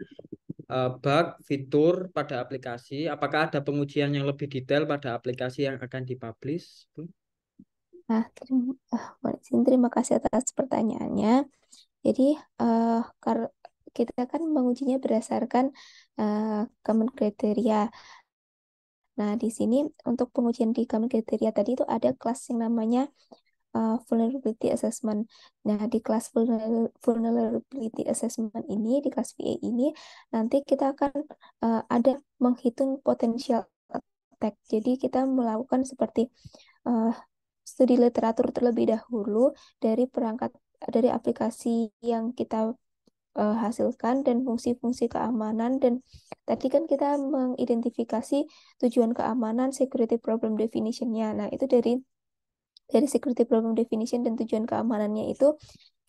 bug, fitur pada aplikasi? Apakah ada pengujian yang lebih detail pada aplikasi yang akan dipublish, Bu? Mbak Sin, terima kasih atas pertanyaannya. Jadi eh, kar- kita kan mengujinya berdasarkan eh, common kriteria. Nah, di sini untuk pengujian di common kriteria tadi itu ada kelas yang namanya vulnerability assessment. Nah, di kelas vulnerability assessment ini, di kelas VA ini, nanti kita akan ada menghitung potensial attack. Jadi kita melakukan seperti eh, studi literatur terlebih dahulu dari dari aplikasi yang kita hasilkan, dan fungsi-fungsi keamanan. Dan tadi kan kita mengidentifikasi tujuan keamanan, security problem definition-nya. Nah, itu dari security problem definition dan tujuan keamanannya itu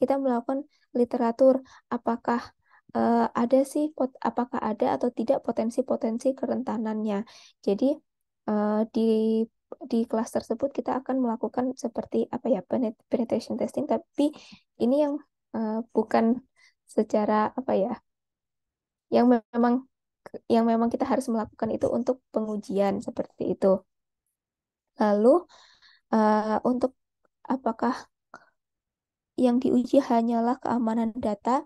kita melakukan literatur, apakah apakah ada atau tidak potensi-potensi kerentanannya. Jadi di kelas tersebut kita akan melakukan seperti apa ya, penetration testing, tapi ini yang bukan secara apa ya, yang memang kita harus melakukan itu untuk pengujian seperti itu. Lalu untuk apakah yang diuji hanyalah keamanan data,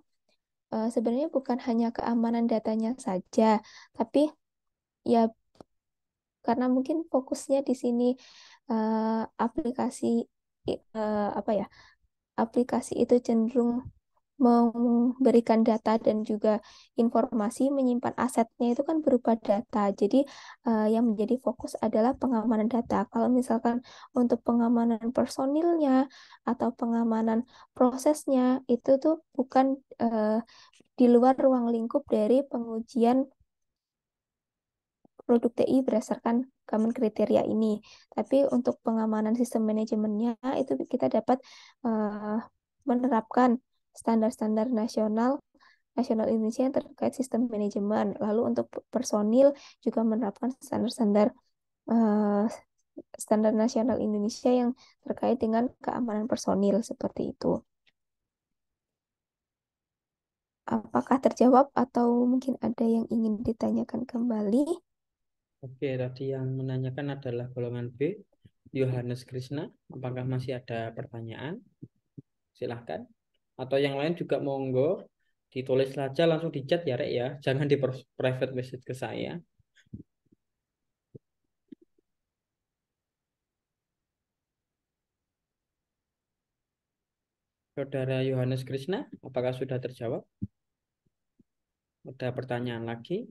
sebenarnya bukan hanya keamanan datanya saja, tapi ya karena mungkin fokusnya di sini aplikasi apa ya, aplikasi itu cenderung memberikan data dan juga informasi, menyimpan asetnya itu kan berupa data. Jadi yang menjadi fokus adalah pengamanan data. Kalau misalkan untuk pengamanan personilnya atau pengamanan prosesnya itu tuh bukan di luar ruang lingkup dari pengujian produk TI berdasarkan common kriteria ini. Tapi untuk pengamanan sistem manajemennya itu kita dapat menerapkan standar-standar nasional nasional Indonesia yang terkait sistem manajemen. Lalu untuk personil juga menerapkan standar-standar eh, standar nasional Indonesia yang terkait dengan keamanan personil seperti itu. Apakah terjawab atau mungkin ada yang ingin ditanyakan kembali? Oke, tadi yang menanyakan adalah golongan B, Yohanes Krishna. Apakah masih ada pertanyaan? Silahkan. Atau yang lain juga monggo ditulis saja langsung di chat ya Rek ya. Jangan di private message ke saya. Saudara Yohanes Krishna, apakah sudah terjawab? Ada pertanyaan lagi?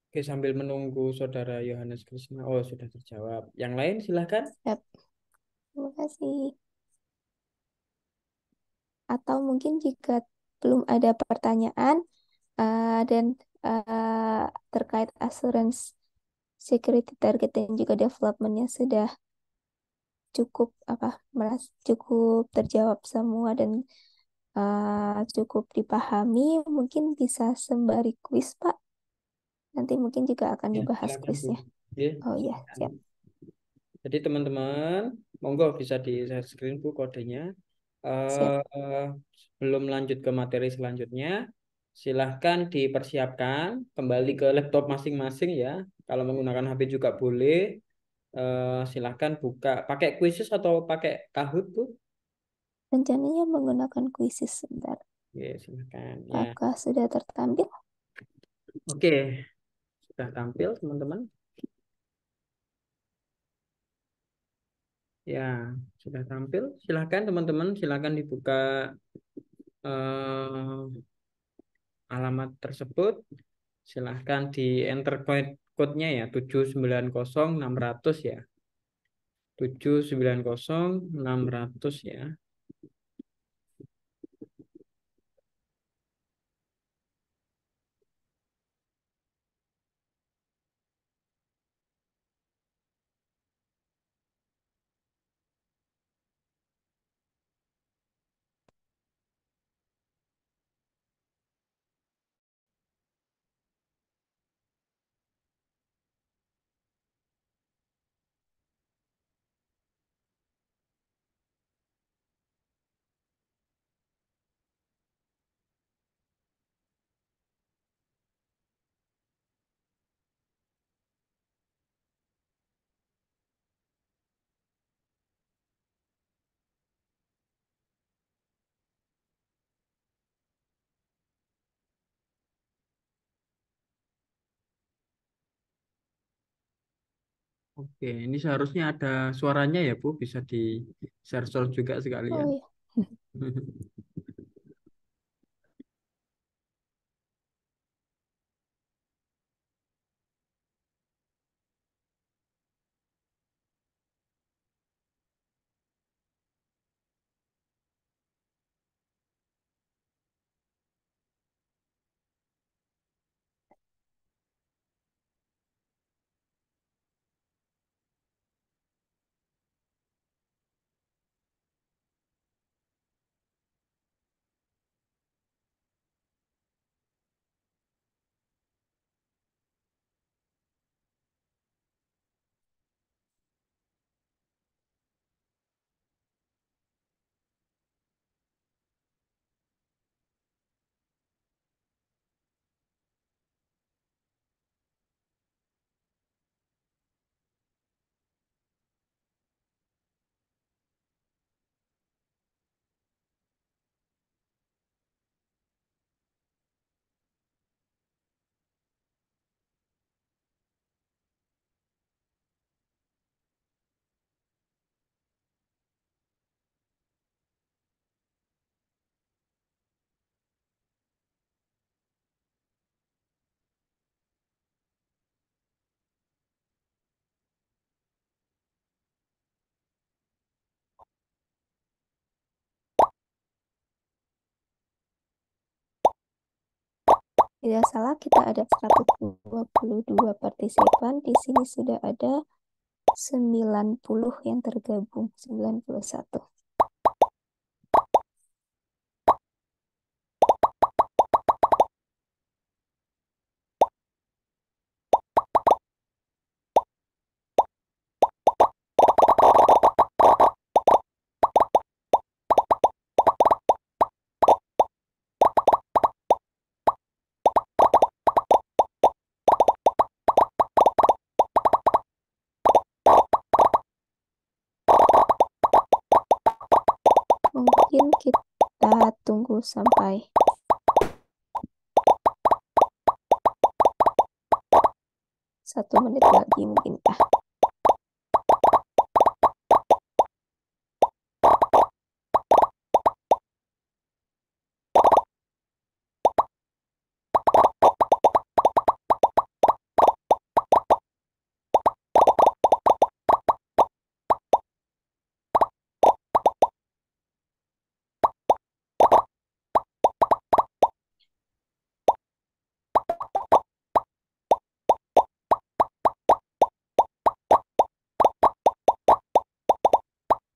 Oke, sambil menunggu Saudara Yohanes Krishna. Oh, sudah terjawab. Yang lain silahkan. Siap. Terima kasih. Atau mungkin jika belum ada pertanyaan dan terkait assurance security target dan juga developmentnya sudah cukup cukup terjawab semua dan cukup dipahami, mungkin bisa sembari kuis, Pak. Nanti mungkin juga akan Ya, dibahas silakan Bu. kuisnya. Ya, Oh ya, silakan. siap. Jadi teman-teman, monggo bisa di share screen Bu kodenya. Siap. Sebelum lanjut ke materi selanjutnya, silahkan dipersiapkan kembali ke laptop masing-masing ya. Kalau menggunakan HP juga boleh. Silahkan buka pakai Quizzes atau pakai Kahoot Bu? Rencananya menggunakan kuisis sebentar. Ya, silahkan ya. Apakah sudah tertampil? Oke, sudah tampil teman-teman. Ya, sudah tampil. Silahkan teman-teman, silahkan dibuka eh, alamat tersebut. Silahkan di enter code-nya ya 790 600 ya. 790 600 ya. Oke, ini seharusnya ada suaranya ya Bu, bisa di share juga sekalian. Oh ya. Tidak salah, kita ada 122 partisipan. Di sini sudah ada 90 yang tergabung, 91. sampai 1 menit lagi mungkin ya.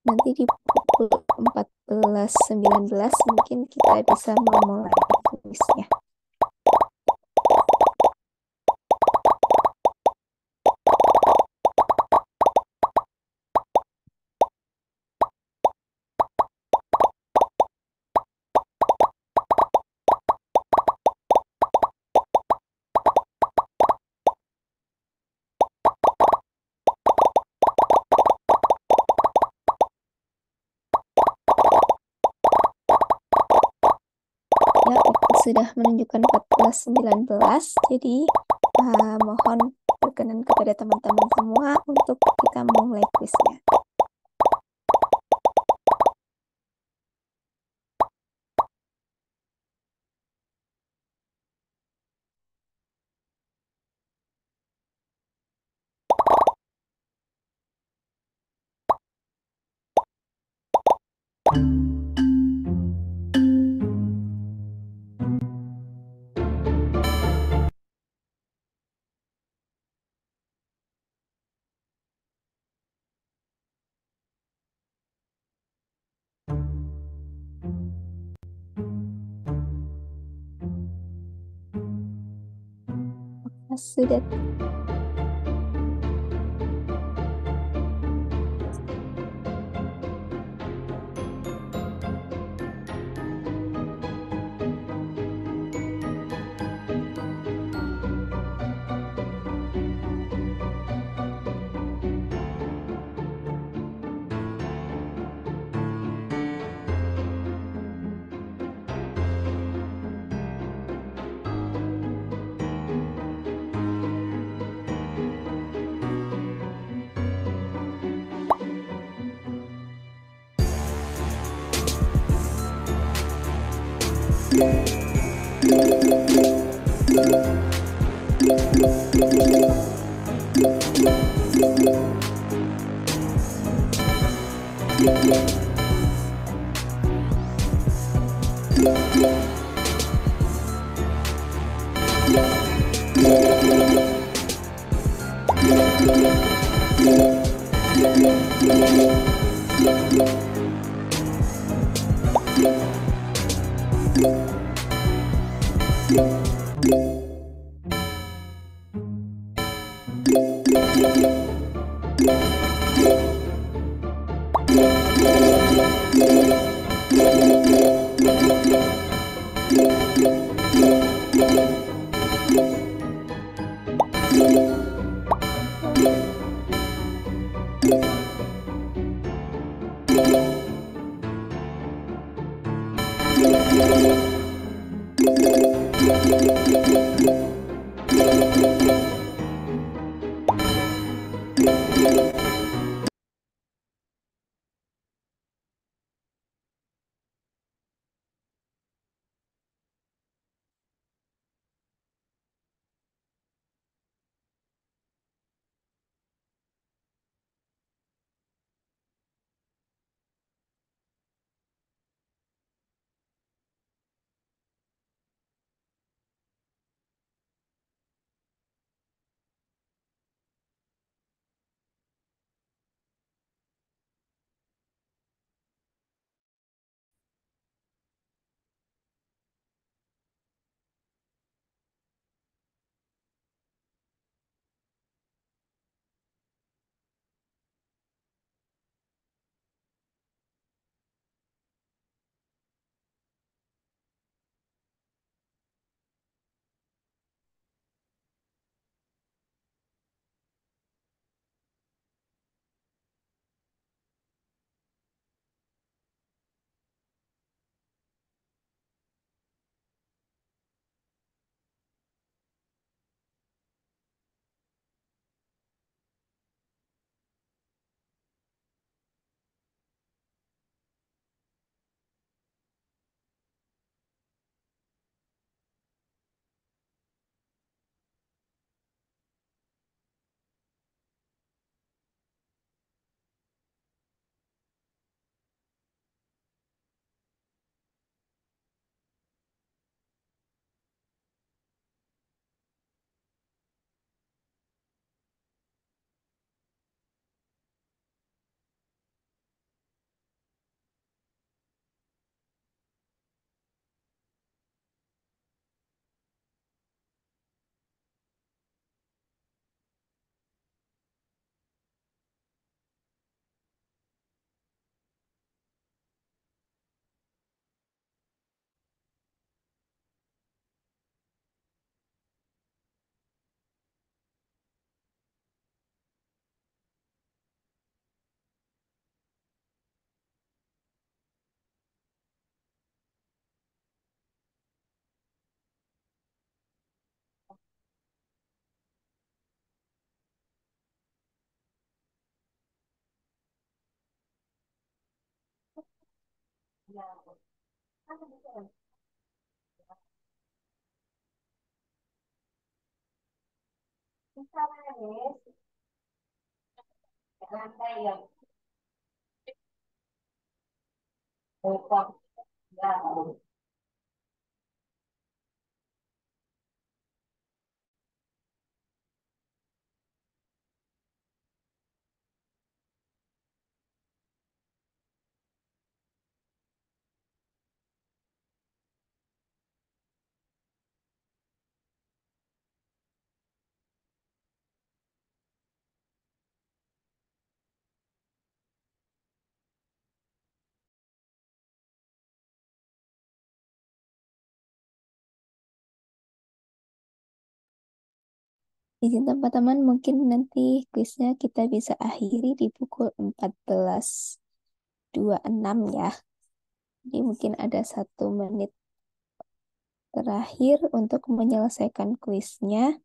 Nanti di pukul 14.19 mungkin kita bisa memulai kuisnya. Ya, sudah menunjukkan 14.19, jadi mohon berkenan kepada teman-teman semua untuk kita memulai kuisnya. Sudah. Izin teman-teman, mungkin nanti kuisnya kita bisa akhiri di pukul 14.26 ya. Jadi mungkin ada 1 menit terakhir untuk menyelesaikan kuisnya.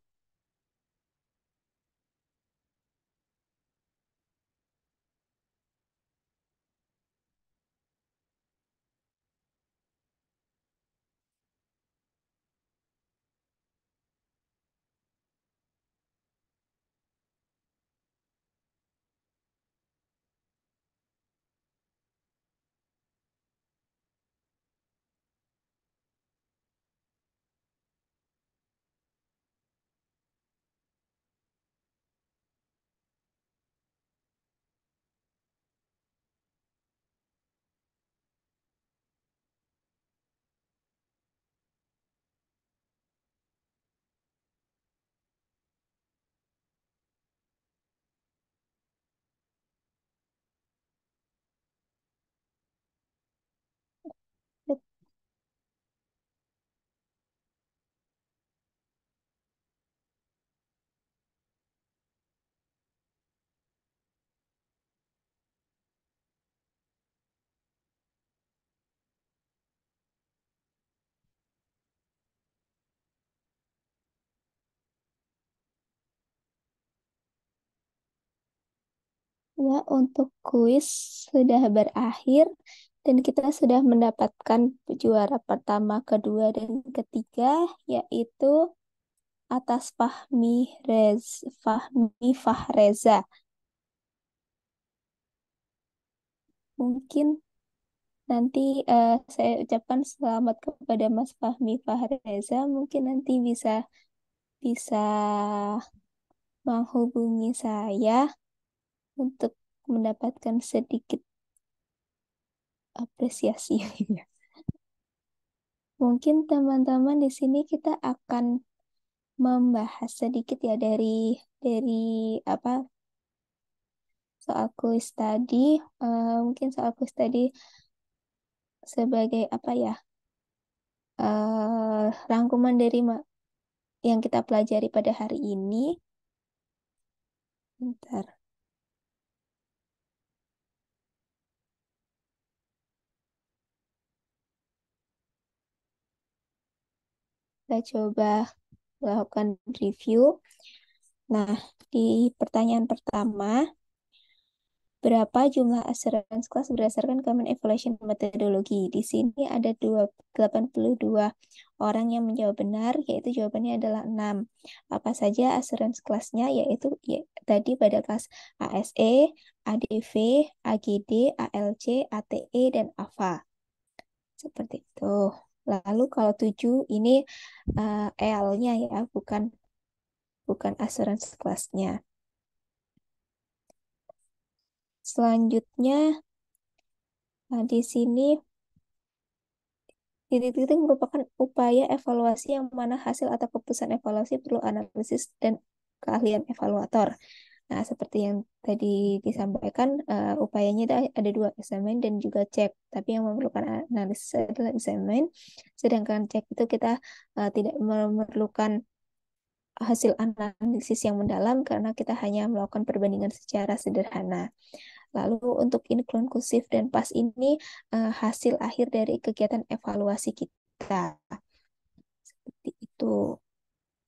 Ya, untuk kuis sudah berakhir dan kita sudah mendapatkan juara pertama, kedua, dan ketiga, yaitu atas Fahmi Fahreza. Mungkin nanti saya ucapkan selamat kepada Mas Fahmi Fahreza. Mungkin nanti bisa bisa menghubungi saya untuk mendapatkan sedikit apresiasi. Mungkin teman-teman di sini kita akan membahas sedikit ya dari apa soal kuis tadi. Mungkin soal kuis tadi sebagai apa ya, rangkuman dari yang kita pelajari pada hari ini. Bentar, kita coba melakukan review. Nah, di pertanyaan pertama, berapa jumlah assurance class berdasarkan Common Evaluation Methodology? Di sini ada 82 orang yang menjawab benar, yaitu jawabannya adalah 6. Apa saja assurance class-nya? Yaitu tadi pada kelas ASE, ADV, AGD, ALC, ATE, dan AVA. Seperti itu. Lalu kalau 7 ini EL-nya ya, bukan assurance class-nya. Selanjutnya, di sini titik-titik merupakan upaya evaluasi yang mana hasil atau keputusan evaluasi perlu analisis dan keahlian evaluator. Nah, seperti yang tadi disampaikan, upayanya ada 2, examine dan juga cek. Tapi yang memerlukan analisis adalah examine, sedangkan cek itu kita tidak memerlukan hasil analisis yang mendalam karena kita hanya melakukan perbandingan secara sederhana. Lalu untuk inklusif dan pas ini hasil akhir dari kegiatan evaluasi kita. Seperti itu.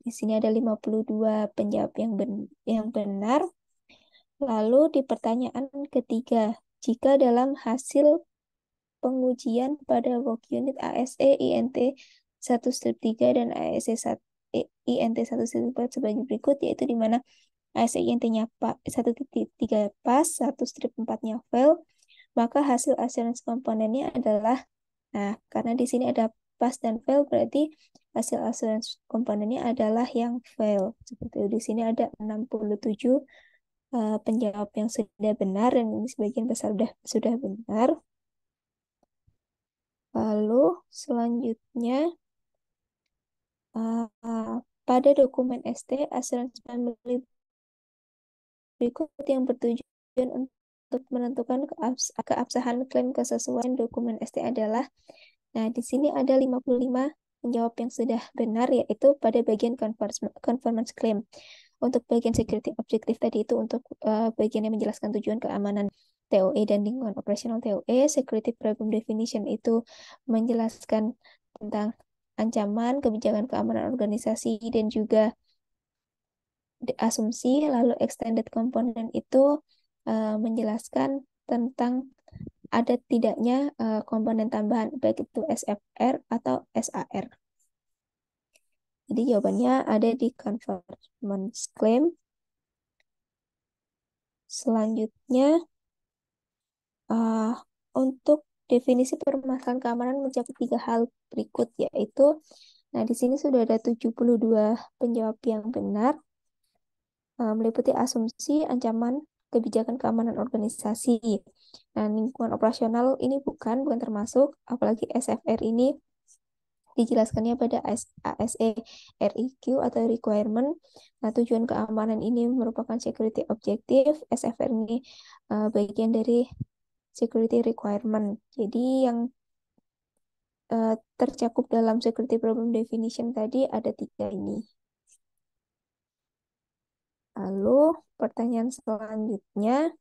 Di sini ada 52 penjawab yang benar. Lalu di pertanyaan ketiga, jika dalam hasil pengujian pada work unit ASE INT 1/3 dan ASE INT 1/4 sebagai berikut, yaitu di mana ASE INT-nya 1/3 pas, 1/4-nya fail, maka hasil assurance komponennya adalah, nah karena di sini ada pas dan fail, berarti hasil assurance komponennya adalah yang fail. Seperti itu. Di sini ada 67 penjawab yang sudah benar, dan ini sebagian besar sudah benar. Lalu selanjutnya pada dokumen ST Assurance Family berikut yang bertujuan untuk menentukan keabsahan klaim kesesuaian dokumen ST adalah, nah di sini ada 55 penjawab yang sudah benar, yaitu pada bagian conformance claim. Untuk bagian security objektif tadi itu untuk bagian yang menjelaskan tujuan keamanan TOE dan lingkungan operasional TOE. Security problem definition itu menjelaskan tentang ancaman, kebijakan keamanan organisasi, dan juga asumsi. Lalu extended component itu menjelaskan tentang ada tidaknya komponen tambahan, baik itu SFR atau SAR. Jadi jawabannya ada di conformance claim. Selanjutnya, untuk definisi permasalahan keamanan mencakup 3 hal berikut, yaitu, nah di sini sudah ada 72 penjawab yang benar, meliputi asumsi, ancaman, kebijakan keamanan organisasi. Nah, lingkungan operasional ini bukan termasuk, apalagi SFR ini dijelaskannya pada ASE REQ atau requirement. Nah, tujuan keamanan ini merupakan security objektif. SFR ini bagian dari security requirement. Jadi yang tercakup dalam security problem definition tadi ada 3 ini. Lalu pertanyaan selanjutnya,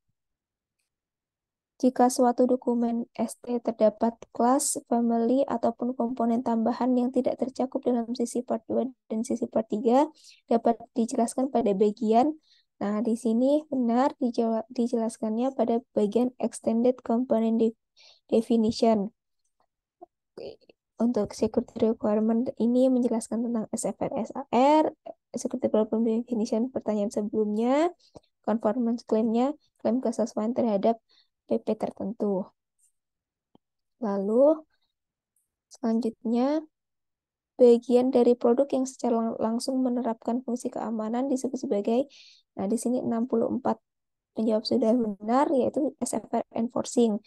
jika suatu dokumen ST terdapat kelas, family, ataupun komponen tambahan yang tidak tercakup dalam sisi part 2 dan sisi part 3, dapat dijelaskan pada bagian, nah di sini benar dijelaskannya pada bagian extended component definition. Untuk security requirement ini menjelaskan tentang SFR, SAR, security problem definition pertanyaan sebelumnya, conformance claim-nya, klaim kesesuaian terhadap PP tertentu. Lalu selanjutnya, bagian dari produk yang secara langsung menerapkan fungsi keamanan disebut sebagai, nah di sini 64 penjawab sudah benar, yaitu SFR enforcing.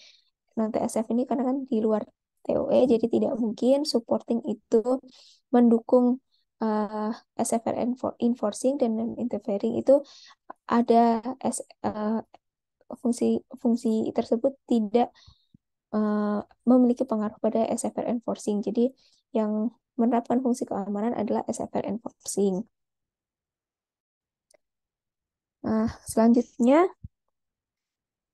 Nanti SF ini karena kan di luar TOE, jadi tidak mungkin. Supporting itu mendukung SFR enforcing, dan interfering itu ada fungsi tersebut tidak memiliki pengaruh pada SFR enforcing. Jadi yang menerapkan fungsi keamanan adalah SFR enforcing. Nah, selanjutnya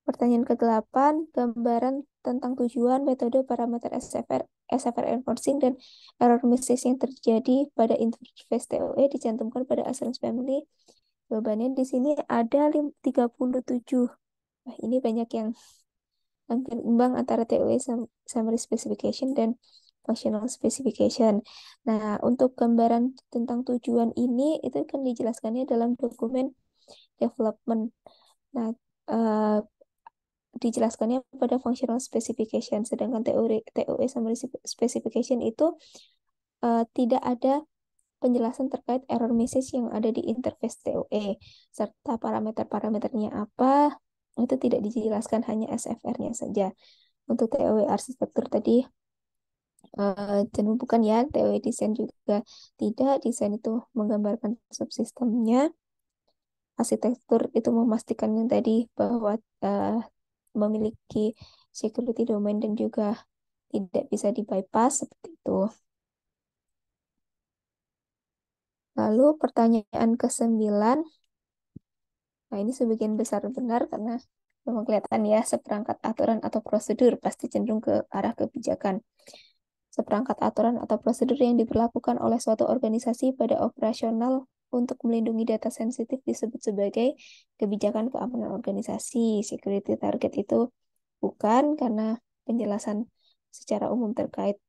pertanyaan ke-8, gambaran tentang tujuan, metode, parameter SFR enforcing, dan error message yang terjadi pada interface TOE dicantumkan pada assurance family. Jawabannya di sini ada 37. Nah, ini banyak yang hampir imbang antara TOE summary specification dan functional specification. Nah, untuk gambaran tentang tujuan ini itu kan dijelaskannya dalam dokumen development. Nah, dijelaskannya pada functional specification, sedangkan TOE summary specification itu tidak ada penjelasan terkait error message yang ada di interface TOE, serta parameter-parameternya apa, itu tidak dijelaskan, hanya SFR-nya saja. Untuk TOE arsitektur tadi jenuh bukan ya, TOE desain juga tidak. Desain itu menggambarkan subsistemnya, arsitektur itu memastikan yang tadi bahwa memiliki security domain dan juga tidak bisa di-bypass, seperti itu. Lalu pertanyaan ke-9, nah ini sebagian besar benar karena memang kelihatan ya, seperangkat aturan atau prosedur pasti cenderung ke arah kebijakan. Seperangkat aturan atau prosedur yang diberlakukan oleh suatu organisasi pada operasional untuk melindungi data sensitif disebut sebagai kebijakan keamanan organisasi. Security target itu bukan, karena penjelasan secara umum terkait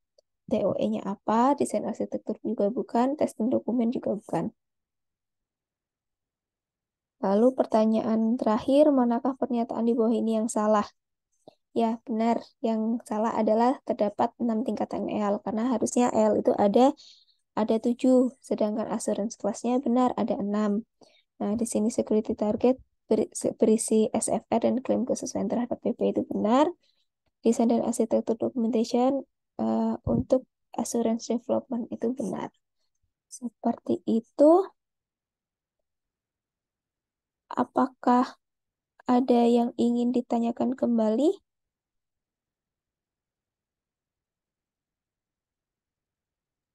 TOE-nya apa, desain arsitektur juga bukan, testing dokumen juga bukan. Lalu pertanyaan terakhir, manakah pernyataan di bawah ini yang salah? Ya, benar. Yang salah adalah terdapat 6 tingkatan EL, karena harusnya EL itu ada 7, sedangkan assurance class-nya benar ada 6. Nah, di sini security target berisi SFR dan klaim kesesuaian terhadap PP itu benar. Desain dan arsitektur documentation untuk assurance development itu benar. Seperti itu. Apakah ada yang ingin ditanyakan kembali?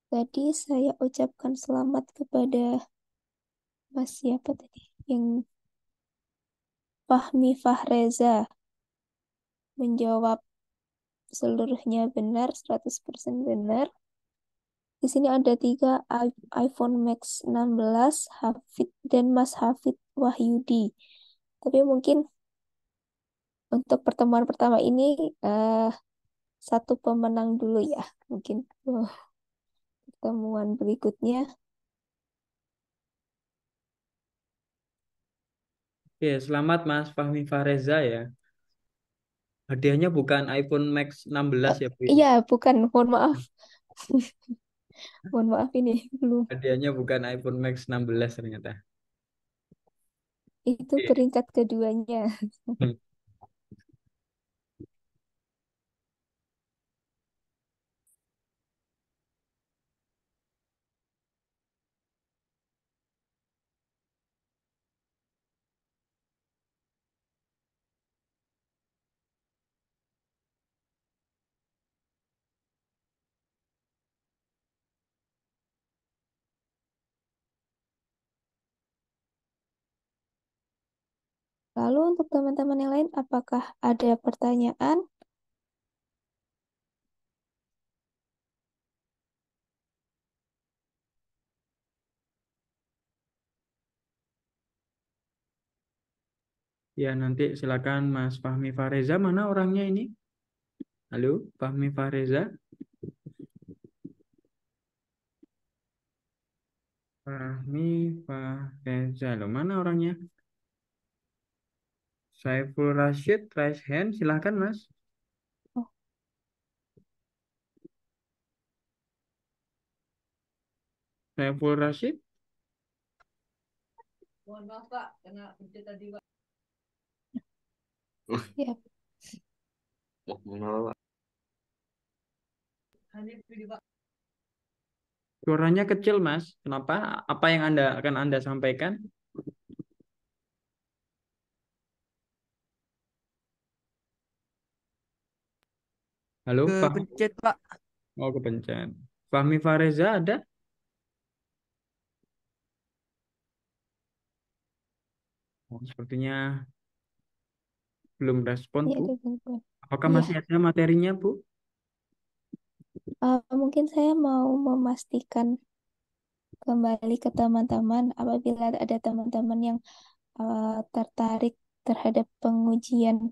Tadi saya ucapkan selamat kepada Mas siapa tadi? Yang Fahmi Fahreza menjawab seluruhnya benar, 100% benar. Di sini ada 3 iPhone Max 16, Hafid dan Mas Hafid Wahyudi. Tapi mungkin untuk pertemuan pertama ini satu pemenang dulu ya. Mungkin pertemuan berikutnya. Oke, selamat Mas Fahmi Fareza ya. Hadiahnya bukan iPhone Max 16 ya, Bu, ya? Iya, bukan. Mohon maaf. Mohon maaf ini belum. Hadiahnya bukan iPhone Max 16 ternyata. Itu Oke. peringkat keduanya. Hmm. Lalu untuk teman-teman yang lain, apakah ada pertanyaan? Ya, nanti silakan Mas Fahmi Fareza. Mana orangnya ini? Halo, Fahmi Fareza. Fahmi Fareza. Loh, mana orangnya? Saiful Rashid, raise hand. Silahkan, Mas. Oh, Saiful Rashid. ya. Suaranya kecil, Mas. Kenapa? Apa yang Anda sampaikan? Halo, Fahmi. Kepencet, Pak. Oh, kepencet. Fahmi Fareza ada? Oh, sepertinya belum respon, Ini Bu. ada gangguan. Apakah Iya, masih ada materinya, Bu? mungkin saya mau memastikan kembali ke teman-teman apabila ada teman-teman yang tertarik terhadap pengujian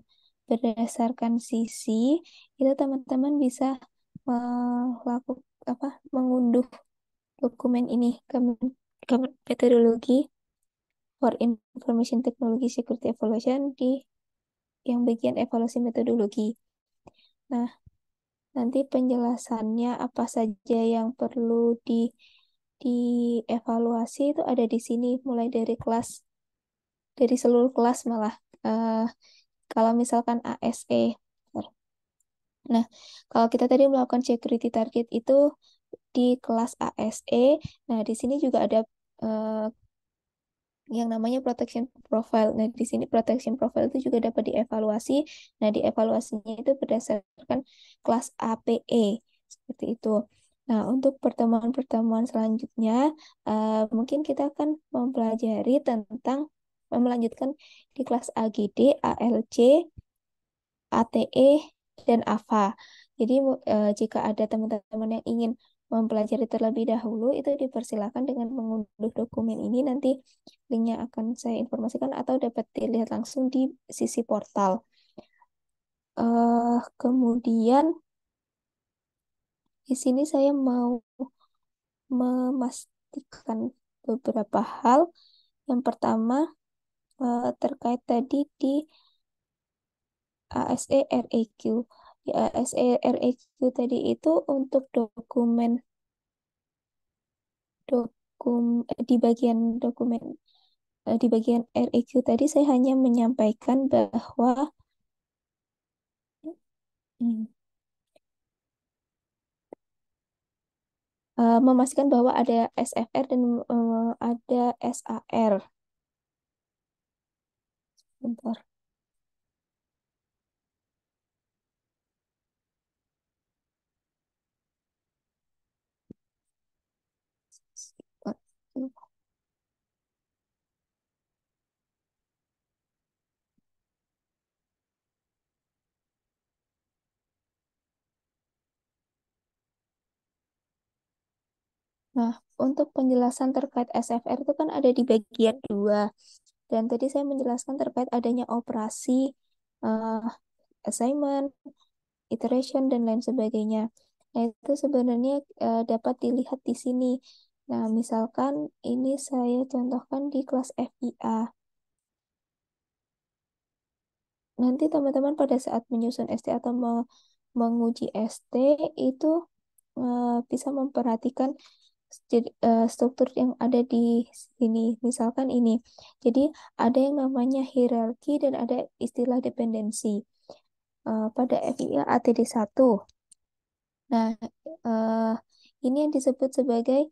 berdasarkan sisi, itu teman-teman bisa melakukan mengunduh dokumen ini ke metodologi for Information Technology Security Evaluation di yang bagian evaluasi metodologi. Nah, nanti penjelasannya apa saja yang perlu dievaluasi itu ada di sini, mulai dari kelas, dari seluruh kelas malah. Eh, kalau misalkan ASE. Nah, kalau kita tadi melakukan security target itu di kelas ASE, nah di sini juga ada eh, yang namanya protection profile. Nah, di sini protection profile itu juga dapat dievaluasi. Nah, dievaluasinya itu berdasarkan kelas APE seperti itu. Nah, untuk pertemuan-pertemuan selanjutnya, mungkin kita akan mempelajari tentang melanjutkan di kelas AGD, ALC, ATE, dan AFA. Jadi, jika ada teman-teman yang ingin mempelajari terlebih dahulu, itu dipersilakan dengan mengunduh dokumen ini. Nanti linknya akan saya informasikan atau dapat dilihat langsung di sisi portal. Kemudian, Di sini saya mau memastikan beberapa hal. Yang pertama, terkait tadi di ASE REQ. Di ASE REQ tadi itu untuk di bagian dokumen di bagian REQ tadi saya hanya menyampaikan bahwa hmm, memastikan bahwa ada SFR dan ada SAR. Bentar. Nah, untuk penjelasan terkait SFR itu kan ada di bagian 2. Dan tadi saya menjelaskan terkait adanya operasi, eh, assignment, iteration, dan lain sebagainya. Nah, itu sebenarnya dapat dilihat di sini. Nah, misalkan ini saya contohkan di kelas FIA. Nanti teman-teman pada saat menyusun ST atau menguji ST itu bisa memperhatikan struktur yang ada di sini. Misalkan ini. Jadi ada yang namanya hierarki dan ada istilah dependensi. Pada FIA ATD1. Nah, eh, ini yang disebut sebagai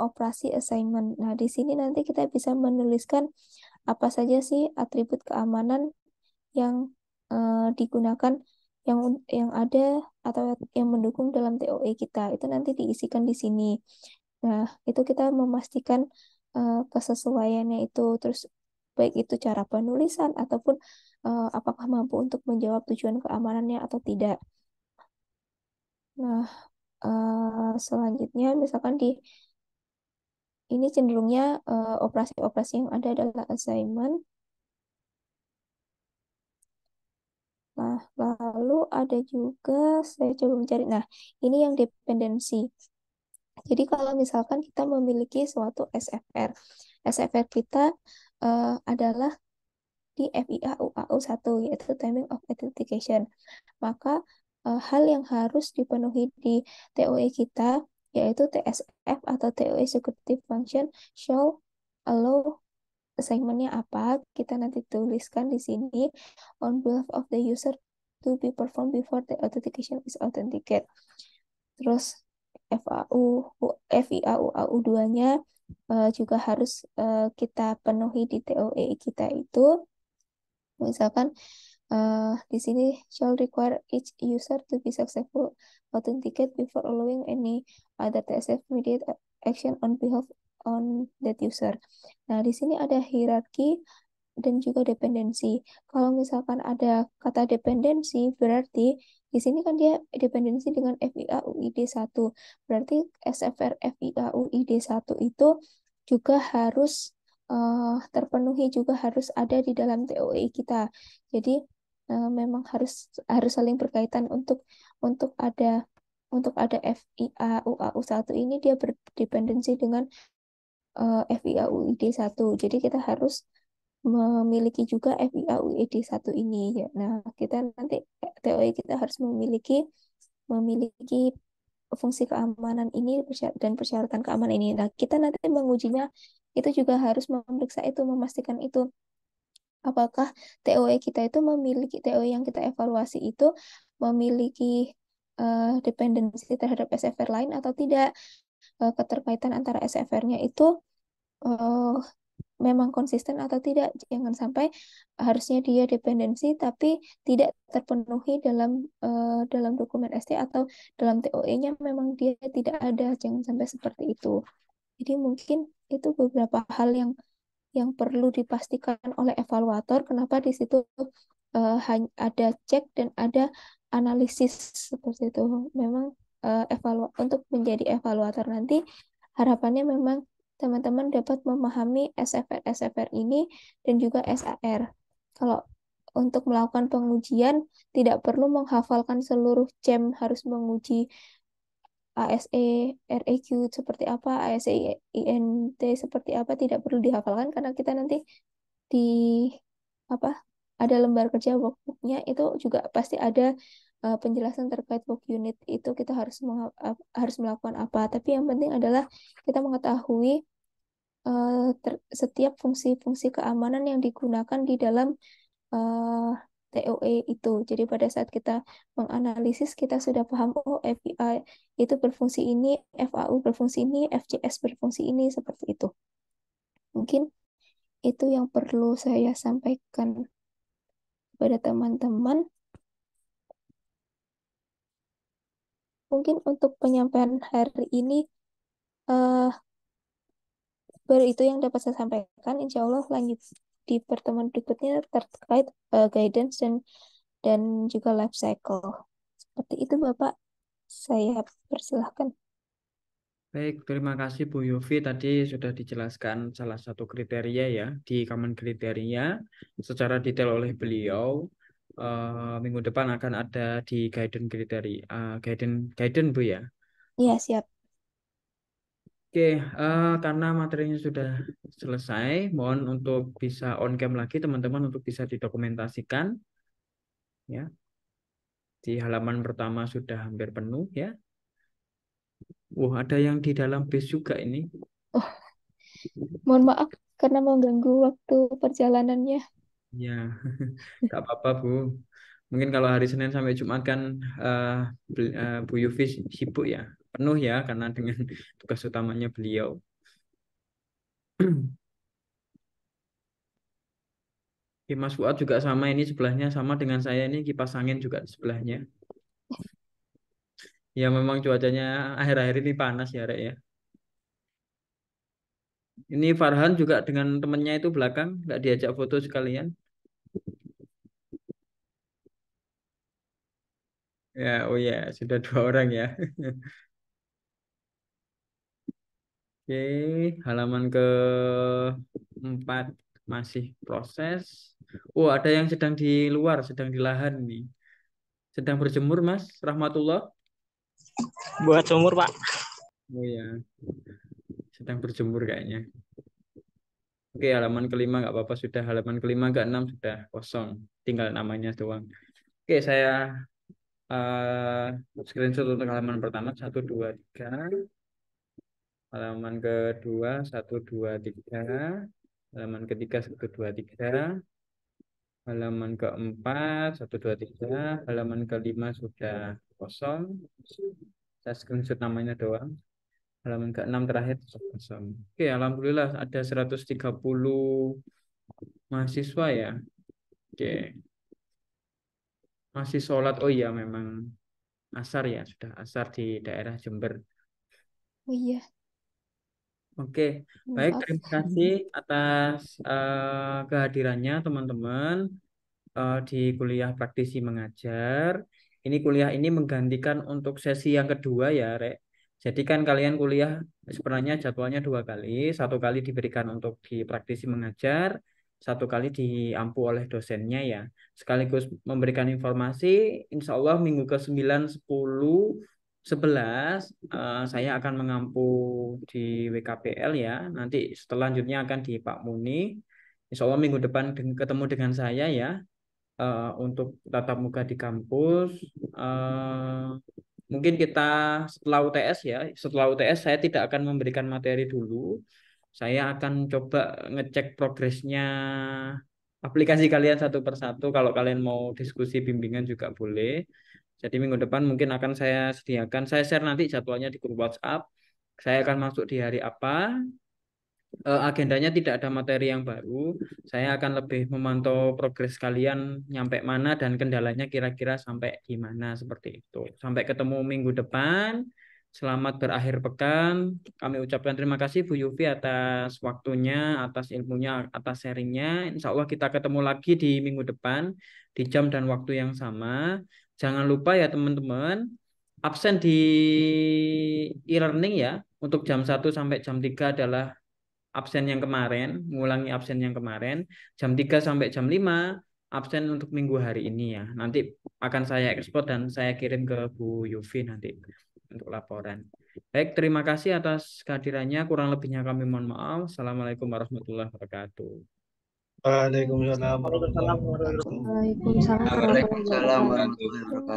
operasi assignment. Nah, di sini nanti kita bisa menuliskan apa saja sih atribut keamanan yang digunakan yang ada atau yang mendukung dalam TOE kita. Itu nanti diisikan di sini. Nah, itu kita memastikan kesesuaiannya itu terus baik itu cara penulisan ataupun apakah mampu untuk menjawab tujuan keamanannya atau tidak. Nah, selanjutnya misalkan di ini cenderungnya operasi-operasi yang ada adalah assignment. Nah, lalu ada juga saya coba mencari. Nah, ini yang dependensi. Jadi kalau misalkan kita memiliki suatu SFR, SFR kita adalah di FIA UAU 1 yaitu Timing of Authentication. Maka hal yang harus dipenuhi di TOE kita yaitu TSF atau TOE Executive Function shall allow assignment-nya apa, kita nanti tuliskan di sini on behalf of the user to be performed before the authentication is authenticated. Terus FAU, FIA UAU 2-nya juga harus kita penuhi di TOE kita itu. Misalkan di sini shall require each user to be successful authenticate before allowing any other TSF immediate action on behalf on that user. Nah, di sini ada hierarki dan juga dependensi. Kalau misalkan ada kata dependensi, berarti di sini kan dia dependensi dengan FIA UID 1. Berarti SFR FIA UID 1 itu juga harus terpenuhi, juga harus ada di dalam TOE kita. Jadi memang harus harus saling berkaitan untuk ada FIA UAU 1 ini dia berdependensi dengan FIA UID 1. Jadi kita harus memiliki juga FIA UID 1 ini ya. Nah, kita nanti TOE kita harus memiliki fungsi keamanan ini dan persyaratan keamanan ini. Nah, kita nanti mengujinya itu juga harus memeriksa itu, memastikan itu apakah TOE kita itu memiliki TOE yang kita evaluasi itu memiliki dependensi terhadap SFR lain atau tidak. Keterkaitan antara SFR-nya itu eh, memang konsisten atau tidak. Jangan sampai harusnya dia dependensi tapi tidak terpenuhi dalam dokumen ST atau dalam TOE-nya memang dia tidak ada. Jangan sampai seperti itu. Jadi mungkin itu beberapa hal yang perlu dipastikan oleh evaluator. Kenapa di situ ada cek dan ada analisis seperti itu. Memang untuk menjadi evaluator nanti harapannya memang teman-teman dapat memahami SFR-SFR ini dan juga SAR. Kalau untuk melakukan pengujian tidak perlu menghafalkan seluruh CEM harus menguji ASE, REQ seperti apa, ASE, INT seperti apa tidak perlu dihafalkan karena kita nanti di apa ada lembar kerja workbooknya itu juga pasti ada penjelasan terkait work unit itu kita harus melakukan apa. Tapi yang penting adalah kita mengetahui setiap fungsi-fungsi keamanan yang digunakan di dalam eh, TOE itu. Jadi pada saat kita menganalisis kita sudah paham oh FIA itu berfungsi ini, FAU berfungsi ini, FCS berfungsi ini seperti itu. Mungkin itu yang perlu saya sampaikan kepada teman-teman. Mungkin untuk penyampaian hari ini eh baru itu yang dapat saya sampaikan. Insya Allah lanjut di pertemuan berikutnya terkait guidance dan juga life cycle. Seperti itu Bapak. Saya persilahkan. Baik, terima kasih Bu Yufi. Tadi sudah dijelaskan salah satu kriteria ya di Common Kriteria secara detail oleh beliau. Minggu depan akan ada di guidance kriteria, guidance Bu ya. Iya, siap. Oke, karena materinya sudah selesai, mohon untuk bisa on cam lagi teman-teman untuk bisa didokumentasikan ya. Di halaman pertama sudah hampir penuh ya. Ada yang di dalam base juga ini. Oh, mohon maaf karena mengganggu waktu perjalanannya. Ya, nggak apa-apa Bu. Mungkin kalau hari Senin sampai Jumat kan Bu Yufi sibuk ya, penuh ya karena dengan tugas utamanya beliau. Oke, Mas Fuad juga sama ini sebelahnya sama dengan saya ini kipas angin juga di sebelahnya. Ya memang cuacanya akhir-akhir ini panas ya Rek ya. Ini Farhan juga dengan temennya itu belakang nggak diajak foto sekalian. Ya, oh ya sudah 2 orang ya. Oke, halaman ke-4 masih proses. Ada yang sedang di luar, sedang di lahan nih. Sedang berjemur, Mas Rahmatullah. Buat sumur, Pak. Oh ya, sedang berjemur kayaknya. Oke, halaman ke-5 nggak apa-apa sudah. Halaman ke-5 ke-6 sudah kosong. Tinggal namanya doang. Oke, saya screenshot untuk halaman pertama. 1, 2, 3. Halaman kedua, 1, 2, 3. Halaman ketiga, 1, 2, 3. Halaman ke-4, 1, 2, 3. Halaman ke-5 sudah kosong. Saya screenshot namanya doang. Halaman ke-6 terakhir sudah kosong. Oke, alhamdulillah ada 130 mahasiswa ya. Oke. Masih sholat. Oh iya, memang asar ya, sudah asar di daerah Jember. Oh iya, Oke, baik, maaf. terima kasih atas kehadirannya teman-teman di kuliah praktisi mengajar. Ini kuliah ini menggantikan untuk sesi yang kedua ya, Rek. Jadi kan kalian kuliah sebenarnya jadwalnya 2 kali. 1 kali diberikan untuk di praktisi mengajar, 1 kali diampu oleh dosennya ya. Sekaligus memberikan informasi, insya Allah minggu ke-9, 10, 11 saya akan mengampu di WKPL ya. Nanti selanjutnya akan di Pak Muni. Insya Allah minggu depan ketemu dengan saya ya untuk tatap muka di kampus. Eh, Mungkin kita setelah UTS ya, setelah UTS saya tidak akan memberikan materi dulu. Saya akan coba ngecek progresnya aplikasi kalian satu persatu. Kalau kalian mau diskusi bimbingan juga boleh. Jadi minggu depan mungkin akan saya sediakan, saya share nanti jadwalnya di grup WhatsApp. Saya akan masuk di hari apa, agendanya tidak ada materi yang baru. Saya akan lebih memantau progres kalian nyampe mana dan kendalanya kira-kira sampai di mana seperti itu. Sampai ketemu minggu depan. Selamat berakhir pekan. Kami ucapkan terima kasih Bu Yufi atas waktunya, atas ilmunya, atas sharingnya. Insya Allah kita ketemu lagi di minggu depan di jam dan waktu yang sama. Jangan lupa ya teman-teman, absen di e-learning ya. Untuk jam 1 sampai jam 3 adalah absen yang kemarin, mengulangi absen yang kemarin, jam 3 sampai jam 5, absen untuk minggu hari ini ya. Nanti akan saya ekspor dan saya kirim ke Bu Yufi nanti. untuk laporan. Baik, terima kasih atas kehadirannya. Kurang lebihnya kami mohon maaf. Assalamualaikum warahmatullahi wabarakatuh. Waalaikumsalam warahmatullahi Waalaikumsalam warahmatullahi wabarakatuh. Waalaikumsalam warahmatullahi Waalaikumsalam wabarakatuh. warahmatullahi wabarakatuh.